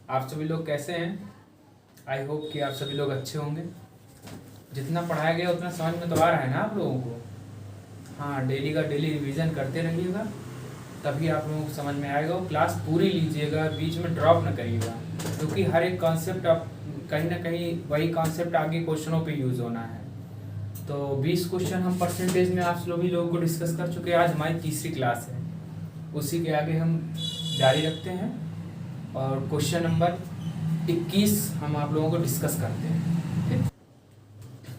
आप सभी लोग कैसे हैं? आई होप कि आप सभी लोग अच्छे होंगे। जितना पढ़ाया गया उतना समझ में तो आ रहा है ना आप लोगों को? हाँ, डेली का डेली रिवीजन करते रहिएगा, तभी आप लोगों को समझ में आएगा। और क्लास पूरी लीजिएगा, बीच में ड्रॉप ना करिएगा, क्योंकि हर एक कॉन्सेप्ट आप कहीं ना कहीं वही कॉन्सेप्ट आगे क्वेश्चनों पे यूज़ होना है। तो 20 क्वेश्चन हम परसेंटेज में आप सभी लोगों को डिस्कस कर चुके हैं। आज हमारी तीसरी क्लास है, उसी के आगे हम जारी रखते हैं और क्वेश्चन नंबर 21 हम आप लोगों को डिस्कस करते हैं।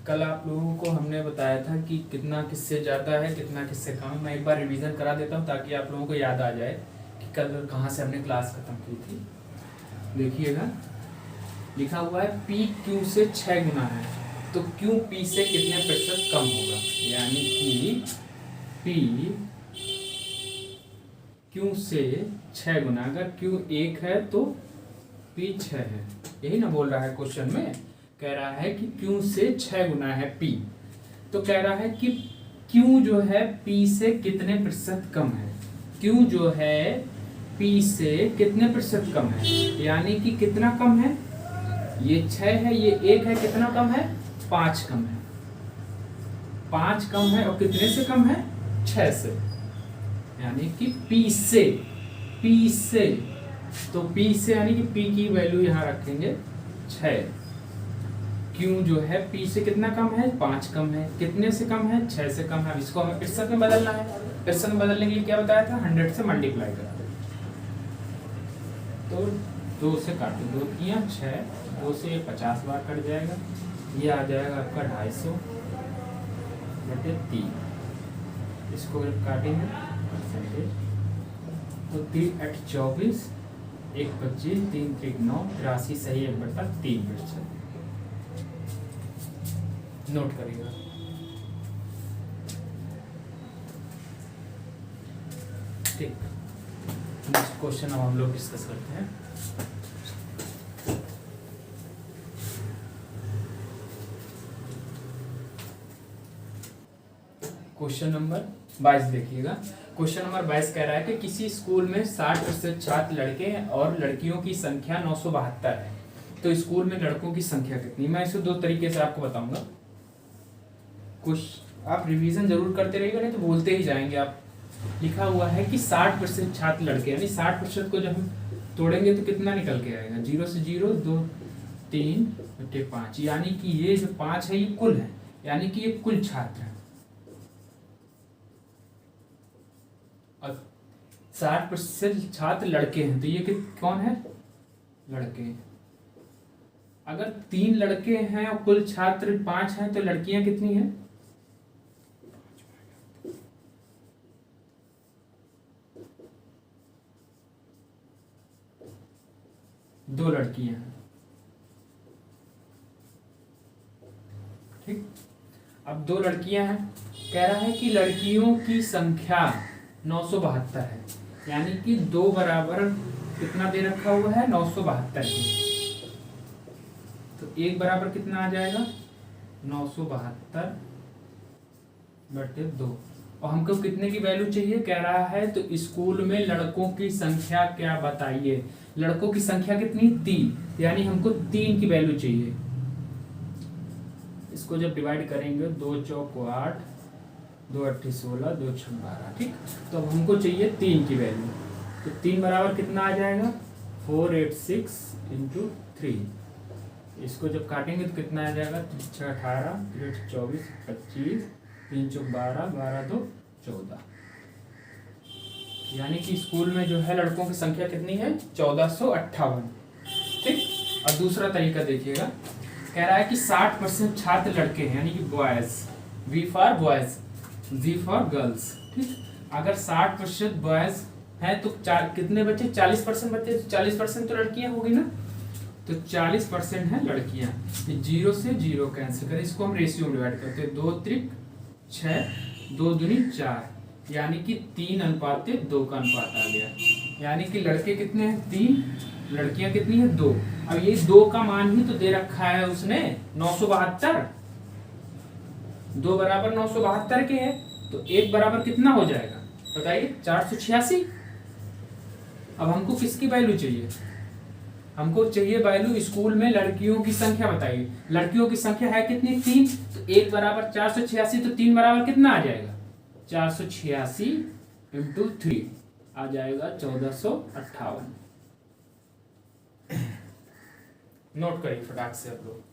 कल आप लोगों को हमने बताया था कि कितना किससे ज़्यादा है, कितना किससे कम है। मैं एक बार रिवीजन करा देता हूँ ताकि आप लोगों को याद आ जाए कि कल कहाँ से हमने क्लास खत्म की थी। देखिएगा, लिखा हुआ है P Q से 6 गुना है, तो Q P से कितने प्रतिशत कम होगा। यानी कि P Q से 6 गुना, अगर Q 1 है तो P 6 है। यही ना बोल रहा है क्वेश्चन में, कह रहा है कि Q से 6 गुना है P, तो कह रहा है कि Q जो है P से कितने प्रतिशत कम है। Q जो है P से कितने प्रतिशत कम है, यानी कि कितना कम है। ये 6 है, ये 1 है, कितना कम है, 5 कम है। 5 कम है और कितने से कम है, 6 से। यानी कि P से तो P से यानी कि P की वैल्यू यहाँ रखेंगे 6। Q जो है P से कितना कम है, 5 कम है। कितने से कम है, 6 से कम है। अब इसको हमें प्रतिशत में बदलना है। प्रतिशत में बदलने के लिए क्या बताया था, 100 से मल्टीप्लाई करा दो। तो 2 से काटो, 2 किया 6, 2 से 50 बार कट जाएगा। ये आ जाएगा आपका 250 बटे 3। इसको काटेंगे परसेंटेज, तो 3 8 24, 1 25, 3 3 9, 83 सही 1/3%। नोट करिएगा। ठीक, नेक्स्ट क्वेश्चन अब हम लोग डिस्कस करते हैं। क्वेश्चन नंबर 22 देखिएगा। क्वेश्चन नंबर 22 कह रहा है कि किसी स्कूल में 60% छात्र लड़के हैं और लड़कियों की संख्या 972 है, तो स्कूल में लड़कों की संख्या कितनी। मैं इसे दो तरीके से आपको बताऊंगा। कुछ आप रिवीजन जरूर करते रहिएगा, नहीं तो भूलते ही जाएंगे आप। लिखा हुआ है कि 60% छात्र लड़के, यानी 60% को जब हम तोड़ेंगे तो कितना निकल के आएगा, 0 से 0, 2 3 बटे 5, यानी कि ये जो 5 है ये कुल है, यानी कि ये कुल छात्र है। और 60% छात्र लड़के हैं, तो ये कौन है, लड़के। अगर 3 लड़के हैं और कुल छात्र 5 हैं, तो लड़कियां कितनी हैं, 2 लड़कियां हैं। ठीक, अब 2 लड़कियां हैं, कह रहा है कि लड़कियों की संख्या 972 है, यानी कि 2 बराबर कितना दे रखा हुआ है, 972 की। तो 1 बराबर कितना आ जाएगा, 972 बटे 2। और हमको कितने की वैल्यू चाहिए, कह रहा है तो स्कूल में लड़कों की संख्या क्या बताइए। लड़कों की संख्या कितनी, 3, यानी हमको 3 की वैल्यू चाहिए। इसको जब डिवाइड करेंगे, 2 चौक 8, 2 8 16, 2 6 12। ठीक, तो अब हमको चाहिए 3 की वैल्यू। तो 3 बराबर कितना आ जाएगा, 486 इंटू 3। इसको जब काटेंगे तो कितना आ जाएगा, 6 18, 3 24, 25, 3 चौक 12, 12 2 14। यानी कि स्कूल में जो है लड़कों की संख्या कितनी है, 1458। ठीक, और दूसरा तरीका देखिएगा, कह रहा है कि 60% छात्र लड़के हैं, यानी कि boys, V for boys, G for girls. ठीक, अगर 60% बॉयज हैं तो कितने बच्चे, 40% बच्चे, 40% तो लड़कियां होगी ना, तो 40% है लड़कियां। 0 से 0 कैंसिल करें, इसको हम रेशियो में डिवाइड करते हैं, 2 त्रिक 6, 2 दूनी 4, यानी कि 3:2 का अनुपात आ गया। यानी कि लड़के कितने हैं, 3, लड़कियां कितनी है, 2। अब ये 2 का मान ही तो दे रखा है उसने, 972। 2 बराबर 972 के है, तो 1 बराबर कितना हो जाएगा बताइए, 486। अब हमको किसकी वैल्यू चाहिए, हमको चाहिए वैल्यू स्कूल में लड़कियों की संख्या बताइए। लड़कियों की संख्या है कितनी? 3। तो 1 बराबर 486, तो 3 बराबर कितना आ जाएगा? 486 इंटू 3 आ जाएगा 1458। नोट करिए फटाक से आप लोग।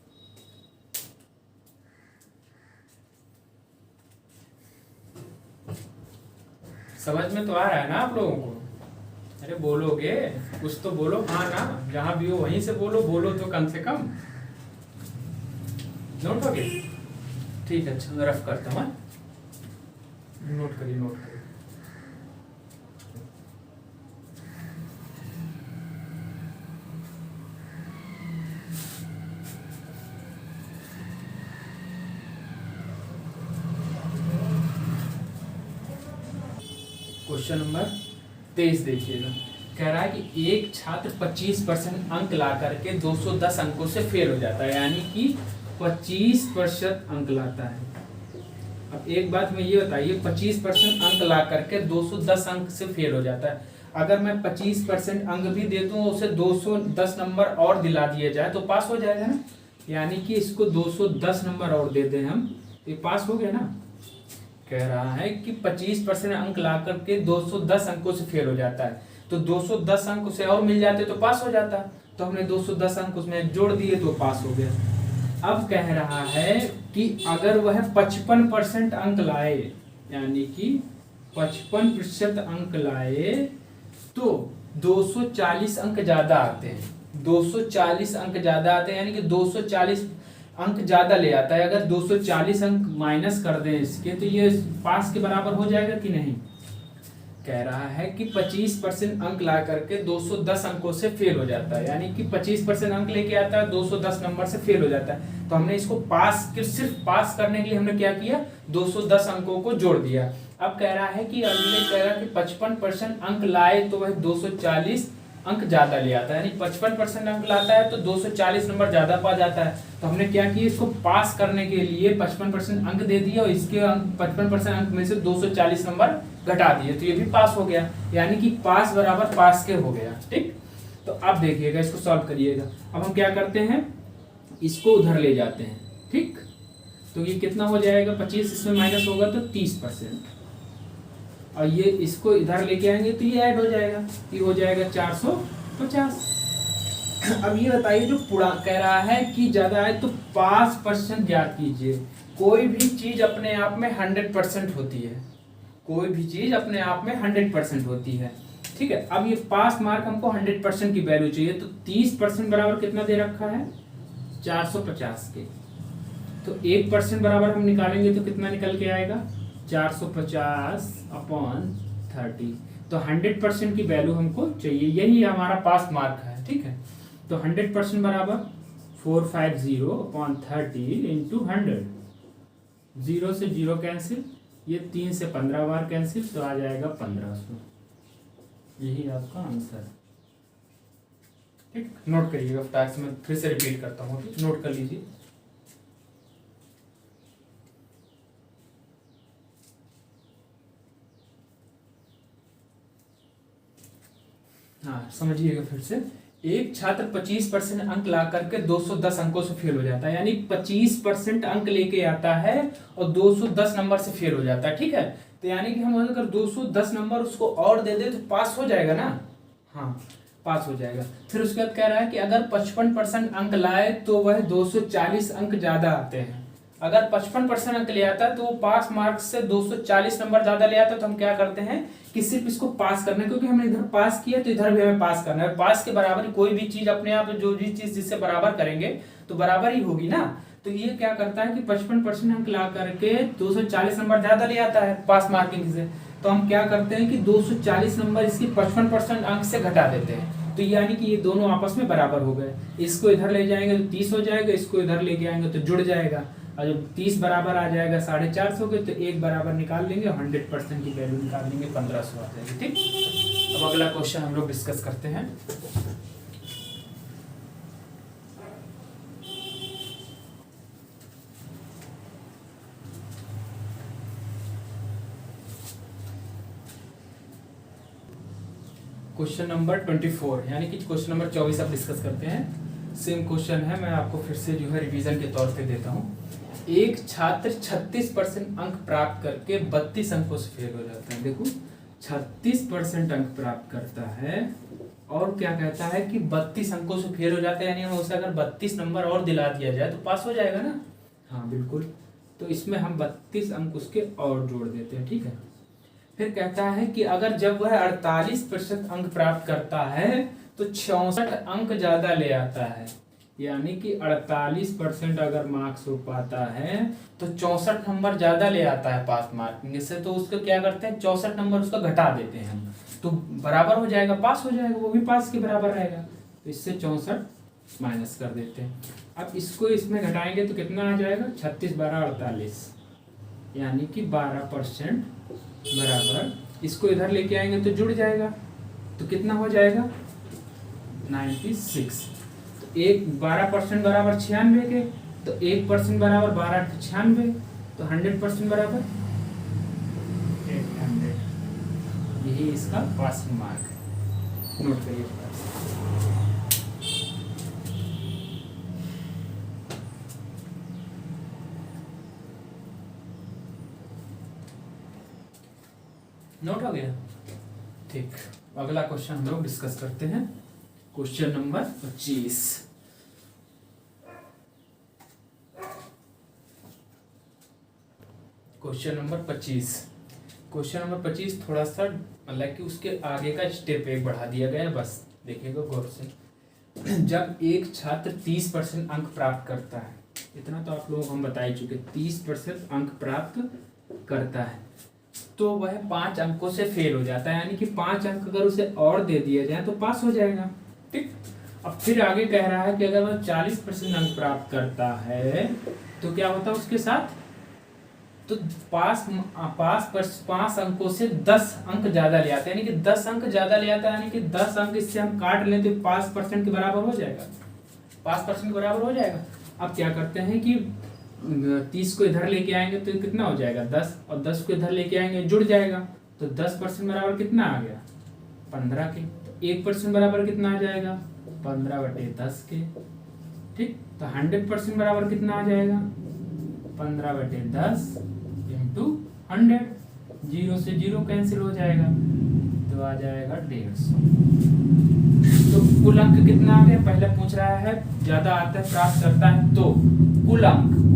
समझ में तो आ रहा है ना आप लोगों को? अरे बोलोगे कुछ तो बोलो, हाँ ना, जहां भी हो वहीं से बोलो, बोलो तो कम से कम। नोट हो गया? ठीक है, अच्छा मैं रफ करता हूँ। नोट करिए, नोट करिए। क्वेश्चन नंबर 23 देखिएगा। कह रहा है कि एक छात्र 25% अंक ला करके 210 अंकों से फेल हो जाता है, यानी कि 25% अंक लाता है। अब एक बात में ये बताइए, 25% अंक ला करके 210 अंक से फेल हो जाता है। अगर मैं 25% अंक भी दे दूं, उसे 210 नंबर और दिला दिए जाए तो पास हो जाएगा ना। यानी कि इसको 210 नंबर और दे दें हम, ये पास हो गया ना। कह रहा है कि 25% अंक ला करके 210 अंकों से फेल हो जाता है, तो 210 अंक उसे और मिल जाते तो पास हो जाता। तो हमने 210 अंक उसमें जोड़ दिए तो पास हो गया। अब कह रहा है कि अगर वह 55% अंक लाए, यानी कि 55% अंक लाए, तो 240 अंक ज्यादा आते हैं। 240 अंक ज्यादा आते हैं, यानी कि 240 अंक ज्यादा ले आता है। अगर 240 अंक माइनस कर दें इसके, तो ये पास के बराबर हो जाएगा कि नहीं? कह रहा है कि 25% अंक ला करके 210 अंकों से फेल हो जाता है, यानी कि 25% अंक लेके आता है, 210 नंबर से फेल हो जाता है। तो हमने इसको पास के, सिर्फ पास करने के लिए हमने क्या किया? 210 अंकों को जोड़ दिया। अब कह रहा है कि अगले कह रहा है कि 55% अंक लाए तो वह 240 अंक ज्यादा ले आता है, यानी 55% अंक लाता है तो 240 नंबर ज्यादा पा जाता है। तो हमने क्या किया, इसको पास करने के लिए 55% अंक दे दिया और इसके 55% अंक में से 240 नंबर घटा दिए, तो ये भी पास हो गया। यानी कि पास बराबर पास के हो गया। ठीक, तो अब देखिएगा, इसको सॉल्व करिएगा। अब हम क्या करते हैं, इसको उधर ले जाते हैं। ठीक, तो ये कितना हो जाएगा? 25 इसमें माइनस होगा तो 30%, और ये इसको इधर लेके आएंगे तो ये ऐड हो जाएगा, ये हो जाएगा 450। अब ये बताइए, जो पूरा कह रहा है कि ज्यादा है तो 5% याद कीजिए। कोई भी चीज अपने आप में 100% होती है, कोई भी चीज अपने आप में 100% होती है। ठीक है, अब ये पास मार्क हमको 100% की वैल्यू चाहिए, तो 30% बराबर कितना दे रखा है? 450 के। तो 1% बराबर हम निकालेंगे तो कितना निकल के आएगा? 450/30। तो 100% की वैल्यू हमको चाहिए, यही हमारा पास मार्क है। ठीक है, तो 100% बराबर 450/30 इंटू 100। 0 से 0 कैंसिल, ये 3 से 15 बार कैंसिल, तो आ जाएगा 1500। यही आपका आंसर। ठीक, नोट करिएगा फटाक से, मैं फिर से रिपीट करता हूँ, नोट कर लीजिए। हाँ, समझिएगा फिर से। एक छात्र 25% अंक ला करके 210 अंकों से फेल हो जाता है, यानी 25% अंक लेके आता है और 210 नंबर से फेल हो जाता है। ठीक है, तो यानी कि हम अगर 210 नंबर उसको और दे दे तो पास हो जाएगा ना। हाँ, पास हो जाएगा। फिर उसके बाद कह रहा है कि अगर 55% अंक लाए तो वह 240 अंक ज्यादा आते हैं। अगर 55% अंक ले आता है तो वो पास मार्क्स से 240 नंबर ज्यादा ले आता है। तो हम क्या करते हैं कि सिर्फ इसको पास करना है, क्योंकि हमने इधर पास किया तो इधर भी हमें पास करना है। पास के बराबर कोई भी चीज अपने आप, जो भी चीज जिससे बराबर करेंगे तो बराबर ही होगी ना। तो ये क्या करता है कि 55% अंक ला करके 240 नंबर ज्यादा ले आता है पास मार्किंग से। तो हम क्या करते हैं कि 240 नंबर इसकी 55% अंक से घटा देते हैं, तो यानी कि ये दोनों आपस में बराबर हो गए। इसको इधर ले जाएंगे तो 30 हो जाएगा, इसको इधर लेके आएंगे तो जुड़ जाएगा, और जब 30 बराबर आ जाएगा 450 के, तो एक बराबर निकाल लेंगे, 100% की वैल्यू निकाल लेंगे, 1500 आ जाएगी। ठीक, अब अगला क्वेश्चन हम लोग डिस्कस करते हैं। क्वेश्चन नंबर 24 यानी कि क्वेश्चन नंबर 24 अब डिस्कस करते हैं। सेम क्वेश्चन है, मैं आपको फिर से जो है रिवीजन के तौर पे देता हूँ। एक छात्र 36% अंक प्राप्त करके 32 अंकों से फेल हो जाता है। देखो 36% अंक प्राप्त करता है और क्या कहता है कि 32 अंकों से फेल हो जाता है, यानी उसे अगर 32 नंबर और दिला दिया जाए तो पास हो जाएगा ना। हाँ बिल्कुल, तो इसमें हम 32 अंक उसके और जोड़ देते हैं, ठीक है। फिर कहता है कि अगर जब वह 48% अंक प्राप्त करता है तो 66 अंक ज्यादा ले आता है, यानी कि 48% अगर मार्क्स हो पाता है तो 64 नंबर ज्यादा ले आता है पास मार्किंग से, तो उसको क्या करते हैं 64 नंबर उसका घटा देते हैं हम, तो बराबर हो जाएगा, पास हो जाएगा, वो भी पास के बराबर रहेगा। तो इससे 64 माइनस कर देते हैं। अब इसको इसमें घटाएंगे तो कितना आ जाएगा, 36 12 48, यानी कि 12% बराबर, इसको इधर लेके आएंगे तो जुड़ जाएगा, तो कितना हो जाएगा 96। तो एक 12% बराबर 96 के, तो 1% बराबर 12 96, तो 100% बराबर 800। यही इसका पासिंग मार्क है, नोट करिए। नोट हो गया, ठीक। अगला क्वेश्चन हम लोग डिस्कस करते हैं, question number 25। Question number 25, question number 25 थोड़ा सा मतलब कि उसके आगे का स्टेप एक बढ़ा दिया गया है, बस देखिएगा गौर से। जब एक छात्र 30% अंक प्राप्त करता है, इतना तो आप लोग हम बता ही चुके, 30% अंक प्राप्त करता है तो वह 5 अंकों से फेल हो जाता है, यानी कि 5 अंक अगर उसे और दे दिया जाए तो पास हो जाएगा, ठीक। अब फिर आगे कह रहा है कि अगर वह 40% अंक प्राप्त करता है तो क्या होता है उसके साथ, तो पास अंकों से 10 अंक ज्यादा ले आता है, यानी कि 10 अंक ज्यादा ले आता है, यानी कि 10 अंक इससे हम काट लें तो 5% के बराबर हो जाएगा, 5% के बराबर हो जाएगा। अब क्या करते हैं कि 30 को इधर लेके आएंगे तो कितना हो जाएगा 10, और 10 को इधर लेके आएंगे जुड़ जाएगा, तो 10% बराबर कितना आ गया 15 के, तो 1% बराबर कितना आ जाएगा 15/10 के, ठीक। तो 100% बराबर कितना आ जाएगा 15/10 इंटू 100, 0 से 0 कैंसिल हो जाएगा, तो आ जाएगा 150। तो कुल अंक कितना आ गया, पहले पूछ रहा है ज्यादा आता है प्राप्त करता है, तो कुल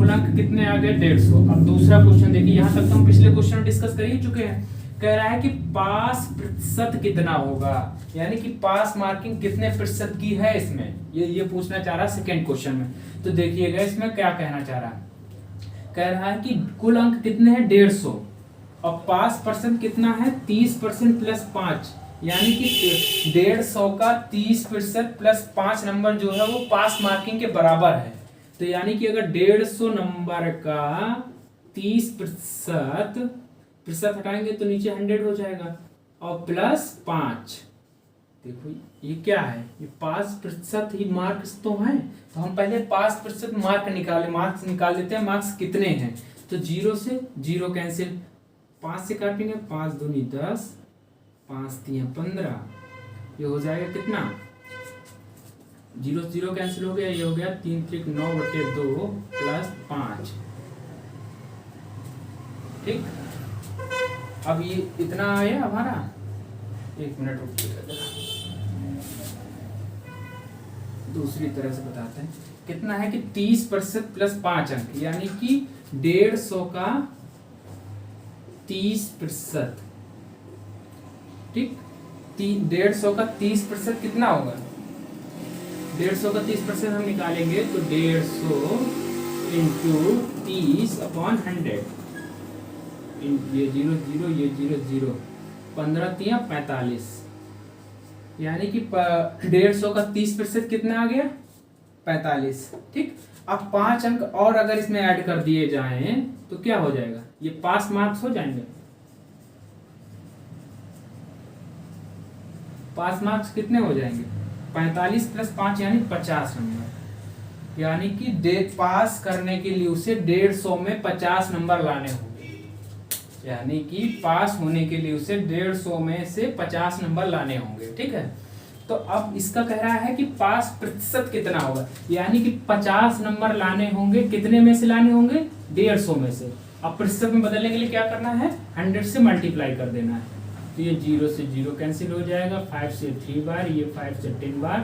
अंक कितने आ गए 150। अब दूसरा क्वेश्चन देखिए, यहाँ तक तो हम पिछले क्वेश्चन डिस्कस कर ही चुके हैं। कह रहा है कि पास प्रतिशत कितना होगा, यानी कि पास मार्किंग कितने प्रतिशत की है इसमें, ये पूछना चाह रहा है सेकेंड क्वेश्चन में। तो देखिएगा इसमें क्या कहना चाह रहा है, कह रहा है कि कुल अंक कितने हैं 150 और पास परसेंट कितना है 30% प्लस 5, यानी कि 150 का 30% प्लस 5 नंबर जो है वो पास मार्किंग के बराबर है। तो यानी कि अगर 150 नंबर का 30% हटाएंगे तो नीचे 100 हो जाएगा, और प्लस 5, देखो ये क्या है, ये 5% ही मार्क्स तो हैं, तो हम पहले 5% मार्क्स निकाल लेते हैं, मार्क्स कितने हैं। तो 0 से 0 कैंसिल, 5 से काटेंगे 5 दूनी 10, 5 3 15, ये हो जाएगा कितना 0 0 कैंसिल हो गया, ये हो गया 3 3 9/2 प्लस 5, ठीक। अब ये इतना आया हमारा, 1 मिनट रुकिएगा, दूसरी तरह से बताते हैं। कितना है कि 30% प्लस 5 अंक, यानी कि 150 का 30%, ठीक। 150 का 30% कितना होगा, 150 का 30% हम निकालेंगे तो 150 इंटू 30/100, ये 0 0 ये 0 0, 15 3 45, यानी कि 150 का 30% कितना आ गया 45, ठीक। अब 5 अंक और अगर इसमें ऐड कर दिए जाएं तो क्या हो जाएगा, ये पास मार्क्स हो जाएंगे। पास मार्क्स कितने हो जाएंगे 45 प्लस 5 यानी 50 नंबर, यानी कि पास करने के लिए उसे 150 में 50 नंबर लाने होंगे। यानी कि पास होने के लिए उसे 150 में से 50 नंबर लाने होंगे, ठीक है। तो अब इसका कह रहा है कि पास प्रतिशत कितना होगा, यानी कि 50 नंबर लाने होंगे, कितने में से लाने होंगे, 150 में से। अब प्रतिशत में बदलने के लिए क्या करना है, 100 से मल्टीप्लाई कर देना है। तो ये 0 से 0 कैंसिल हो जाएगा, 5 से 3 बार, ये 5 से 10 बार,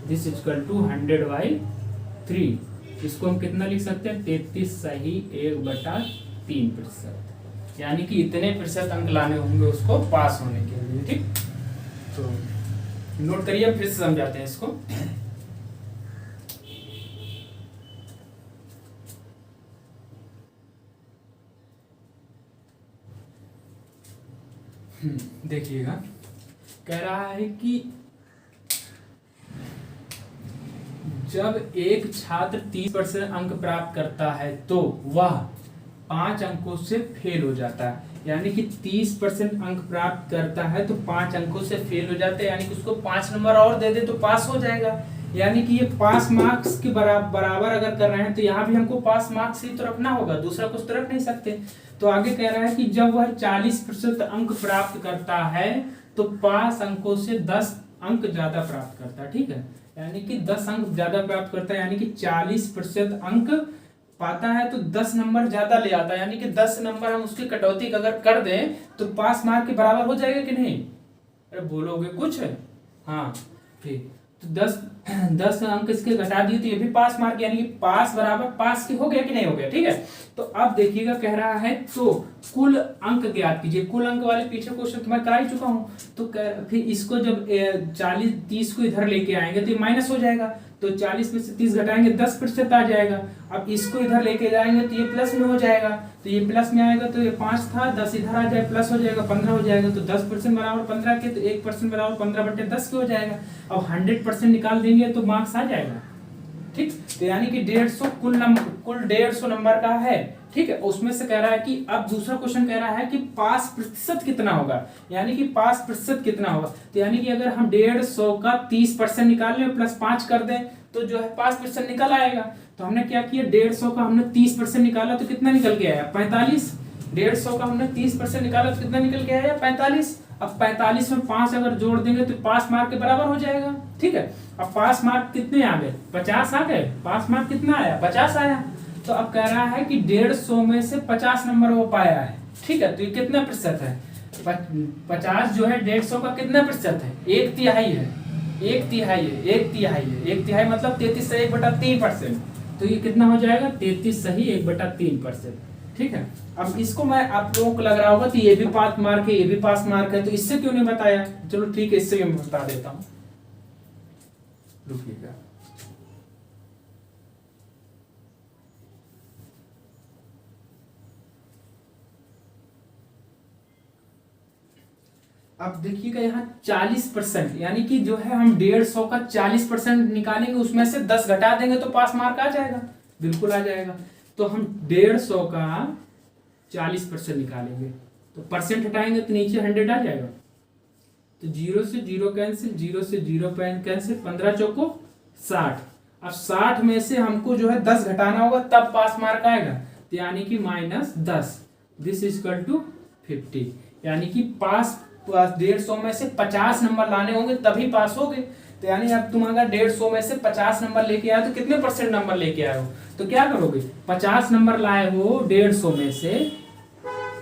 दिस इक्वल टू 100/3। इसको हम कितना लिख सकते हैं, 33 सही 1/3%, यानी कि इतने प्रतिशत अंक लाने होंगे उसको पास होने के लिए, ठीक। तो नोट करिए, फिर से समझाते हैं इसको। देखिएगा, कह रहा है कि जब एक छात्र 30% अंक प्राप्त करता है तो वह 5 अंकों से फेल हो जाता है। यानी कि 30% अंक प्राप्त करता है तो 5 अंकों से फेल हो जाता है, यानी कि उसको 5 नंबर और दे दे तो पास हो जाएगा। यानी कि ये पास मार्क्स के बराबर अगर कर रहे हैं तो यहाँ भी हमको पास मार्क्स ही तो रखना होगा, दूसरा कुछ तो रख नहीं सकते। तो आगे कह रहा है कि जब वह 40% अंक प्राप्त करता है तो 5 अंकों से 10 अंक ज्यादा प्राप्त करता है, ठीक है। यानी कि 10 अंक ज्यादा प्राप्त करता है, यानी कि 40% अंक पाता है तो 10 नंबर ज्यादा ले आता है, यानी कि 10 नंबर हम उसकी कटौती अगर कर दें तो पास मार्क के बराबर हो जाएगा कि नहीं, अरे बोलोगे कुछ, हाँ ठीक। तो 10 अंक इसके घटा दिए तो ये भी पास मार्क, यानी कि पास बराबर पास की हो गया कि नहीं हो गया, ठीक है। तो अब देखिएगा, कह रहा है तो कुल अंक ज्ञात कीजिए। कुल अंक वाले पीछे क्वेश्चन तो मैं करा ही चुका हूं। तो फिर इसको जब 30 को इधर लेके आएंगे तो ये माइनस हो जाएगा, तो 40 में से 30 घटाएंगे 10% आ जाएगा। अब इसको इधर लेके जाएंगे तो ये प्लस में हो जाएगा, तो ये प्लस में आएगा तो ये 5 था, 10 इधर आ जाए प्लस हो जाएगा, 15 हो जाएगा। तो 10% बराबर 15 के, तो 1% बराबर 15/10 के हो जाएगा। अब 100% निकाल देंगे तो मार्क्स आ जाएगा, ठीक। तो यानी कि 150 कुल 150 नंबर का है, ठीक है। उसमें से कह रहा है कि अब दूसरा क्वेश्चन कह रहा है कि पास प्रतिशत कितना होगा, यानी कि पास प्रतिशत कितना होगा। तो यानी कि अगर हम 150 का 30% निकाल लें प्लस 5 कर दें तो जो है पास प्रतिशत निकल आएगा। तो हमने क्या किया, 150 का हमने 30% निकाला तो कितना निकल के आया, 45। 150 का हमने 30% निकाला तो कितना निकल के आया, 45। अब 45 में 5 अगर जोड़ देंगे तो पास मार्क के बराबर हो जाएगा, ठीक है। अब पास मार्क कितने आ गए, 50 आ गए। पास मार्क कितना आया, 50 आया। तो अब कह रहा है कि 150 में से 50 नंबर वो पाया है, ठीक है। तो ये कितना प्रतिशत है, 50 जो है 150 का कितना प्रतिशत है, 1/3 है, 1/3 है, 1/3 है। 1/3 मतलब 33 से 1/3%। तो ये कितना हो जाएगा, 33 सही 1/3%, ठीक है। अब इसको मैं, आप लोगों को लग रहा होगा कि ये भी पास मार्क है, ये भी पास मार्क है, तो इससे क्यों नहीं बताया। चलो ठीक है, इससे भी मैं बता देता हूं, रुकिएगा। अब देखिएगा यहाँ 40%, यानी कि जो है हम 150 का 40% निकालेंगे, उसमें से 10 घटा देंगे तो पास मार्क आ जाएगा, बिल्कुल आ जाएगा। तो हम 150 का 40% निकालेंगे तो परसेंट हटाएंगे तो नीचे 100 आ जाएगा। तो 0 से 0 कैंसिल, 0 से 0 कैंसिल, 15 चौको 60। अब 60 में से हमको जो है 10 घटाना होगा तब पास मार्क आएगा, तो यानी कि -10, दिस इज इक्वल टू 50। यानी कि पास 150 में से 50 नंबर लाने होंगे तभी पास होगे। तो यानी अब तुम अगर 150 में से 50 नंबर लेके आए तो कितने % नंबर लेके आए हो, तो क्या करोगे, 50 नंबर लाए हो 150 में से,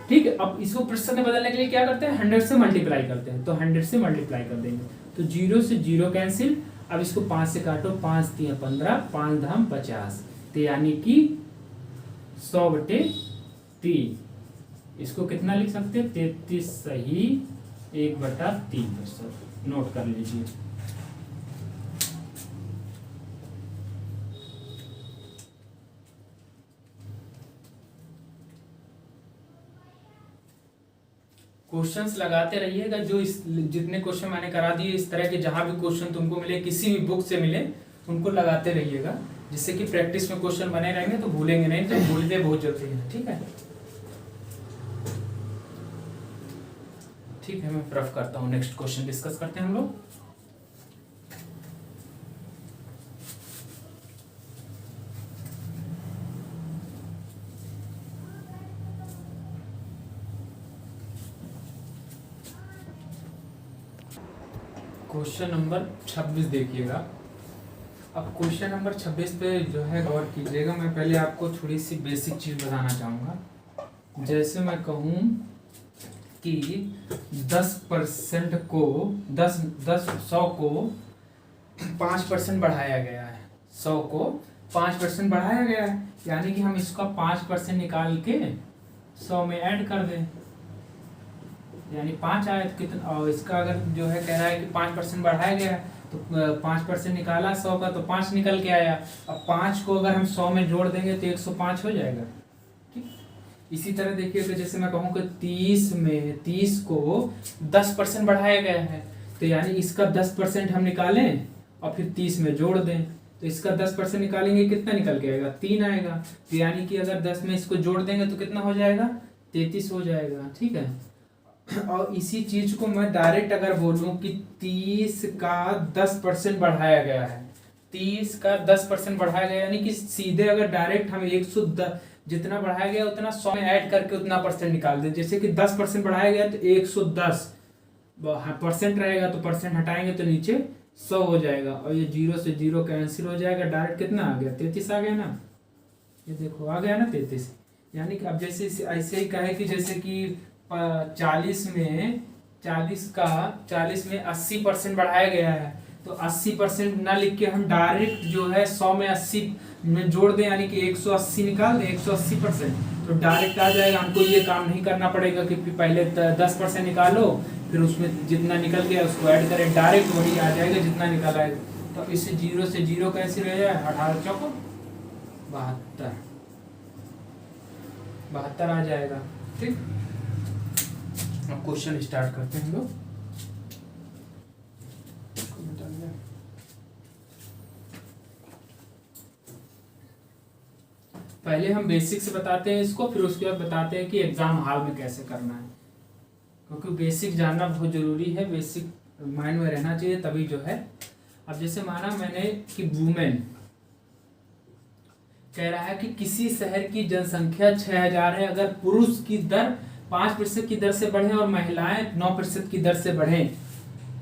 ठीक है। अब इसको प्रतिशत में बदलने के लिए क्या करते हैं, 100 से मल्टीप्लाई करते हैं, तो 100 से मल्टीप्लाई कर देंगे तो 0 से 0 कैंसिल। अब इसको 5 से काटो, 5 3 15, 5 धाम 50, तो यानी कि 100/3। इसको कितना लिख सकते हैं, 33 सही 1/3%। नोट कर लीजिए। क्वेश्चंस लगाते रहिएगा, जो जितने क्वेश्चन मैंने करा दिए इस तरह के, जहां भी क्वेश्चन तुमको मिले, किसी भी बुक से मिले, उनको लगाते रहिएगा, जिससे कि प्रैक्टिस में क्वेश्चन बने रहेंगे तो भूलेंगे नहीं, तो भूलते बहुत जल्दी है, ठीक है। ठीक है, मैं रफ करता हूँ, नेक्स्ट क्वेश्चन डिस्कस करते हैं हम लोग। क्वेश्चन नंबर 26 देखिएगा। अब क्वेश्चन नंबर 26 पे जो है गौर कीजिएगा। मैं पहले आपको थोड़ी सी बेसिक चीज़ बताना चाहूँगा। जैसे मैं कहूँ कि 10% को 100 को 5% बढ़ाया गया है। 100 को 5% बढ़ाया गया है, यानी कि हम इसका 5% निकाल के 100 में ऐड कर दें, यानी 5 आया। तो कितना, और इसका अगर जो है कह रहा है कि 5% बढ़ाया गया है तो 5% निकाला 100 का तो 5 निकल के आया। अब 5 को अगर हम 100 में जोड़ देंगे तो 105 हो जाएगा। ठीक, इसी तरह देखिए कि जैसे मैं कहूँ कि 30 को 10% बढ़ाया गया है, तो यानी इसका 10% हम निकालें और फिर 30 में जोड़ दें, तो इसका 10% निकालेंगे कितना निकल के आएगा, 3 आएगा। तो यानी कि अगर 10 में इसको जोड़ देंगे तो कितना हो जाएगा, 33 हो जाएगा। ठीक है, और इसी चीज को मैं डायरेक्ट अगर बोलूं कि 30 का 10% बढ़ाया गया है, 30 का 10% बढ़ाया गया, यानी कि सीधे अगर डायरेक्ट हम 110 जितना बढ़ाया गया उतना 100 में ऐड करके उतना परसेंट निकाल दें। जैसे कि 10% बढ़ाया गया तो 110% रहेगा, तो परसेंट हटाएंगे तो नीचे 100 हो जाएगा, और ये 0 से 0 कैंसिल हो जाएगा। डायरेक्ट कितना आ गया, 33 आ गया ना। ये देखो आ गया ना 33। यानी कि अब जैसे ऐसे ही कहे कि जैसे कि 40 में 80% बढ़ाया गया है, तो 80% ना लिख के हम डायरेक्ट जो है 100 में 80 में जोड़ दें, यानी कि 180 निकाल दें, 180%, तो डायरेक्ट आ जाएगा। हमको ये काम नहीं करना पड़ेगा कि पहले 10% निकालो फिर उसमें जितना निकल गया उसको ऐड करें, डायरेक्ट वही आ जाएगा जितना निकला है। तो इससे 0 से 0 कैसे रह जाए, 18 चौको 72 आ जाएगा। ठीक, अब क्वेश्चन स्टार्ट करते हैं हम लोग। पहले हम बेसिक से बताते हैं इसको, फिर उसके बाद बताते हैं कि एग्जाम हॉल में कैसे करना है, क्योंकि बेसिक जानना बहुत जरूरी है, बेसिक माइंड में रहना चाहिए तभी जो है। अब जैसे माना मैंने कि वुमेन कह रहा है कि किसी शहर की जनसंख्या 6000 है, अगर पुरुष की दर 5% की दर से बढ़े और महिलाएं 9% की दर से बढ़े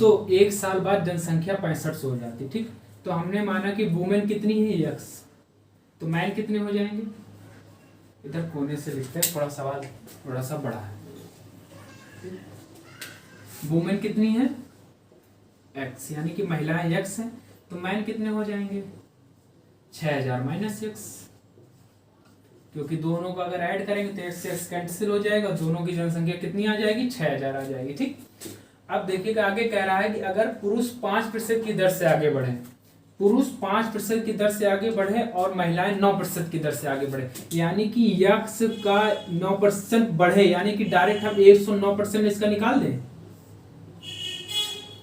तो 1 साल बाद जनसंख्या 6500 हो जाती। ठीक, तो हमने माना कि वुमेन कितनी है, यक्स, तो मैन कितने हो जाएंगे। इधर कोने से लिखते हैं, थोड़ा सवाल थोड़ा सा बड़ा है। वुमेन कितनी है, एक्स, यानी कि महिलाएं एक्स है, तो मैन कितने हो जाएंगे 6000 माइनस एक्स, क्योंकि दोनों को अगर ऐड करेंगे तो एक्स से एक्स कैंसिल हो जाएगा, दोनों की जनसंख्या कितनी आ जाएगी, 6000 आ जाएगी। ठीक, अब देखिएगा आगे कह रहा है कि अगर पुरुष 5% की दर से आगे बढ़े, पुरुष 5% की दर से आगे बढ़े और महिलाएं 9% की दर से आगे बढ़े, यानी कि यक्स का 9% बढ़े, यानी कि डायरेक्ट हम 109% इसका निकाल दें।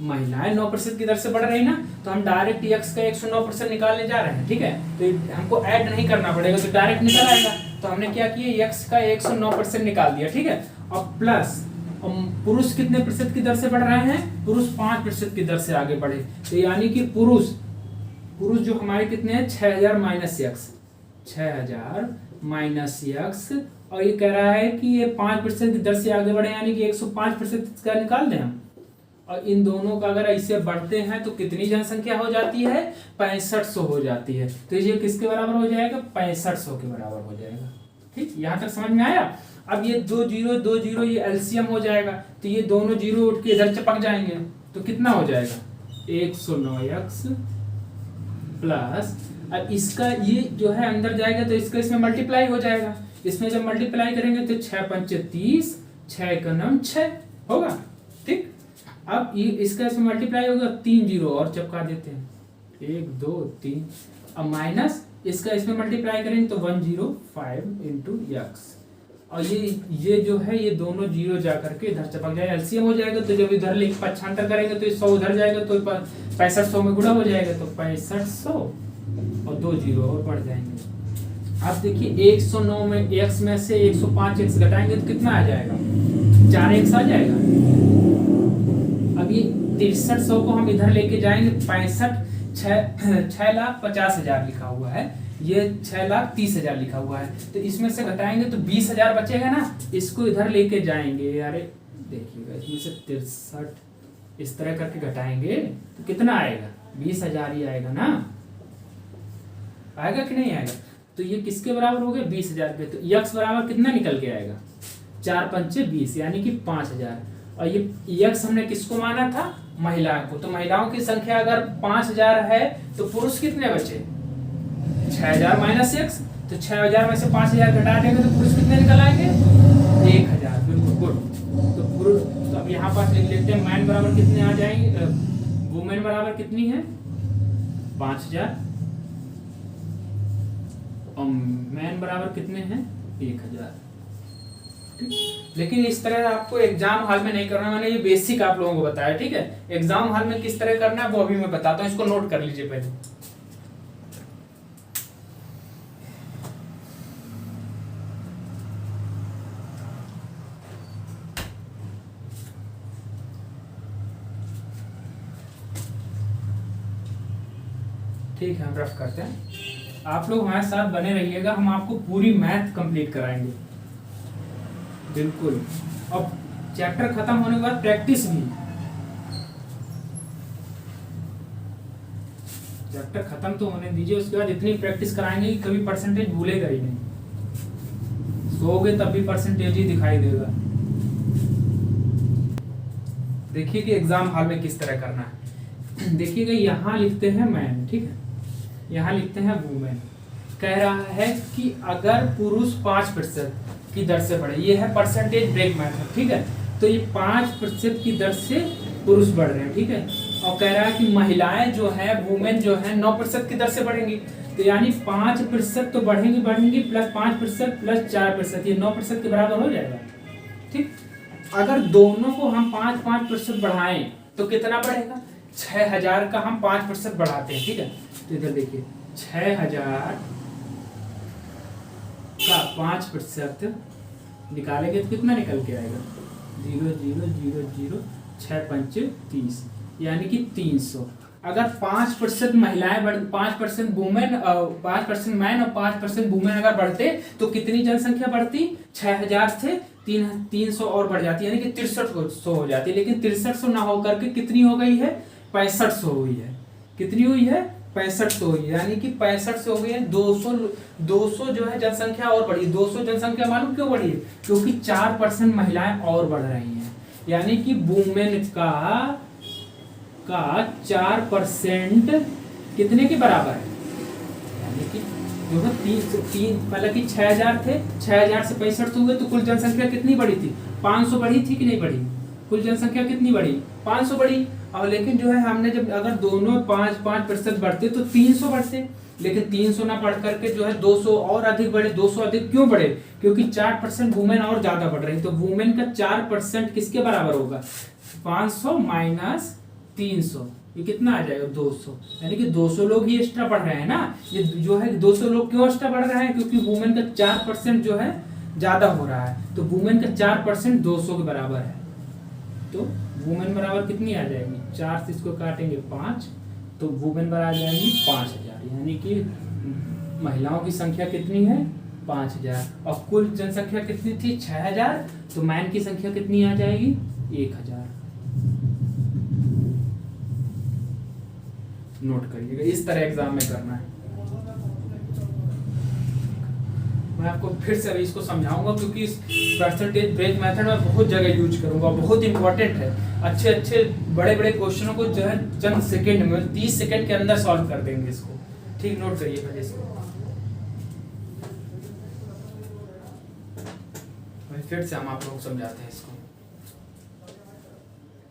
महिलाएं 9% की दर से बढ़ रही ना, तो हम डायरेक्ट यक्स का 109% निकालने जा रहे हैं। ठीक है, तो हमको ऐड नहीं करना पड़ेगा, तो डायरेक्ट निकल आएगा। तो हमने क्या किया, यक्स का 109% निकाल दिया। ठीक है, और प्लस पुरुष कितने प्रतिशत की दर से बढ़ रहे हैं, पुरुष 5% की दर से आगे बढ़े, तो यानी कि पुरुष जो हमारे कितने हैं 6000 माइनस यक्स, 6000 माइनस यक्स, और ये कह रहा है कि ये 5% की दर से आगे बढ़े, यानी कि 105% का निकाल दें हम। और इन दोनों का अगर ऐसे बढ़ते हैं तो कितनी जनसंख्या हो जाती है, 6500 हो जाती है। तो ये किसके बराबर हो जाएगा, 6500 के बराबर हो जाएगा। ठीक, यहाँ तक समझ में आया। अब ये 2 0 ये एलसीएम हो जाएगा, तो ये दोनों जीरो उठ के इधर चिपक जाएंगे, तो कितना हो जाएगा 109x प्लस, अब इसका ये जो है अंदर जाएगा तो इसका इसमें मल्टीप्लाई हो जाएगा। इसमें जब मल्टीप्लाई करेंगे तो 6 5 30, 6 का 9 6 होगा। ठीक, अब ये इसका इसमें मल्टीप्लाई होगा, 3 0 और चिपका देते हैं, 1 2 3, अब माइनस इसका इसमें मल्टीप्लाई करेंगे तो 105 इंटू यक्स, और ये जो है ये दोनों जीरो जा करके इधर चिपक जाएगा, एलसीएम हो जाएगा। तो जब इधर लिख पक्षांतर करेंगे तो 100 उधर जाएगा तो 6500 में गुणा हो जाएगा, तो 6500 और 2 जीरो और बढ़ जाएंगे। अब देखिए 109 में x में से 105x घटाएंगे तो कितना आ जाएगा, 4x आ जाएगा। अब ये 6300 को हम इधर लेके जाएंगे, 6,50,000 लिखा हुआ है, ये 6,30,000 लिखा हुआ है, तो इसमें से घटाएंगे तो 20,000 बचेगा ना, इसको इधर लेके जाएंगे। अरे देखिएगा इसमें से 63 इस तरह करके घटाएंगे तो कितना आएगा? 20,000 ही आएगा ना, आएगा कि नहीं आएगा? तो ये किसके बराबर हो गया? 20,000 के। तो यक्स बराबर कितना निकल के आएगा? 4 पंचे 20 यानी कि 5,000। और ये यक्स हमने किसको माना था? महिलाओं को। तो महिलाओं की संख्या अगर 5,000 है तो पुरुष कितने बचे? 6,000 माइनस यक्स। तो 6,000 में से 5,000 घटा देंगे तो पुरुष कितने निकल आएंगे? 1,000। बिल्कुल गुड। तो पुरुष, तो अब यहाँ पास लिख लेते हैं मैन बराबर कितने आ जाएंगे? वुमेन बराबर कितनी है? 5,000 और मैन बराबर कितने हैं? 1,000। लेकिन इस तरह आपको एग्जाम हॉल में नहीं करना, मैंने ये बेसिक आप लोगों को बताया, ठीक है। एग्जाम हॉल में किस तरह करना है वो अभी मैं बताता हूँ, इसको नोट कर लीजिए पहले। ठीक है, हम रफ करते हैं। आप लोग हमारे साथ बने रहिएगा, हम आपको पूरी मैथ कंप्लीट कराएंगे, बिल्कुल। अब चैप्टर खत्म होने के बाद प्रैक्टिस भी, चैप्टर खत्म तो होने दीजिए, उसके बाद इतनी प्रैक्टिस कराएंगे कि कभी परसेंटेज भूलेगा ही नहीं। सोओगे तब भी परसेंटेज ही दिखाई देगा। देखिए कि एग्जाम हॉल में किस तरह करना है। देखिएगा यहाँ लिखते हैं मैन, ठीक है, यहाँ लिखते हैं वुमेन। कह रहा है कि अगर पुरुष 5% की दर से बढ़े, ये है परसेंटेज ब्रेक मेथड, ठीक है। तो ये 5% की दर से पुरुष बढ़ रहे हैं, ठीक है। और कह रहा है कि महिलाएं जो है, वुमेन जो है 9% की दर से बढ़ेंगी। तो यानी 5% तो बढ़ेंगी प्लस 5% प्लस 4%, ये 9% के बराबर हो जाएगा, ठीक। अगर दोनों को हम 5-5% बढ़ाएं तो कितना बढ़ेगा? 6,000 का हम 5% बढ़ाते हैं, ठीक है। तो इधर देखिए 6,000 का 5% निकालेंगे तो कितना निकल के आएगा? 0,0,0,0 6 पंचे 30 यानी कि 300। अगर 5% महिलाएं बढ़, 5% वुमेन, 5% मैन और 5% वुमेन अगर बढ़ते तो कितनी जनसंख्या बढ़ती? 6,000 से 300 और बढ़ जाती, यानी कि 6300 हो जाती। लेकिन 6300 ना होकर के कितनी हो गई है? 6500 हुई है। कितनी हुई है? 6500 हुई, यानी कि 6500 हो गई है। 200 जो है जनसंख्या और बढ़ी। 200 जनसंख्या मालूम क्यों बढ़ी? क्योंकि 4% महिलाएं और बढ़ रही हैं, यानी कि वुमेन का 4% कितने के बराबर है? यानी कि जो है 3 मतलब कि 6,000 थे, 6,000 से 6500 हुए तो कुल जनसंख्या कितनी बढ़ी थी? 500 बढ़ी थी कि नहीं बढ़ी? कुल जनसंख्या कितनी बढ़ी? 500 बढ़ी। और लेकिन जो है हमने जब अगर दोनों 5% बढ़ते तो 300 बढ़ते, लेकिन 300 ना बढ़ करके जो है 200 और अधिक बढ़े। 200 अधिक क्यों बढ़े? क्योंकि 4% वुमेन और ज्यादा बढ़ रही। तो वुमेन का 4% किसके बराबर होगा? 500 माइनस 300, ये कितना आ जाएगा? 200। यानी कि 200 लोग ही एक्स्ट्रा बढ़ रहे हैं ना। ये जो है 200 लोग क्यों एक्स्ट्रा बढ़ रहे हैं? क्योंकि वुमेन का 4% जो है ज्यादा हो रहा है। तो वुमेन का 4% 200 के बराबर है। तो वुमेन बराबर कितनी आ जाएगी? 4 से इसको काटेंगे 5, तो वुमेन बराबर आ जाएगी 5,000। यानी कि महिलाओं की संख्या कितनी है? 5,000। और कुल जनसंख्या कितनी थी? 6,000। तो मैन की संख्या कितनी आ जाएगी? 1,000। नोट करिएगा, इस तरह एग्जाम में करना है। मैं आपको फिर से अभी इसको समझाऊंगा, क्योंकि इस परसेंटेज ब्रेक मेथड में बहुत जगह यूज करूंगा, बहुत इंपॉर्टेंट है। अच्छे बड़े क्वेश्चनों को जो है चंद सेकंड में, 30 सेकंड के अंदर सॉल्व कर देंगे इसको, ठीक। नोट करिए पहले इसको, फिर से हम आप लोग समझाते हैं इसको,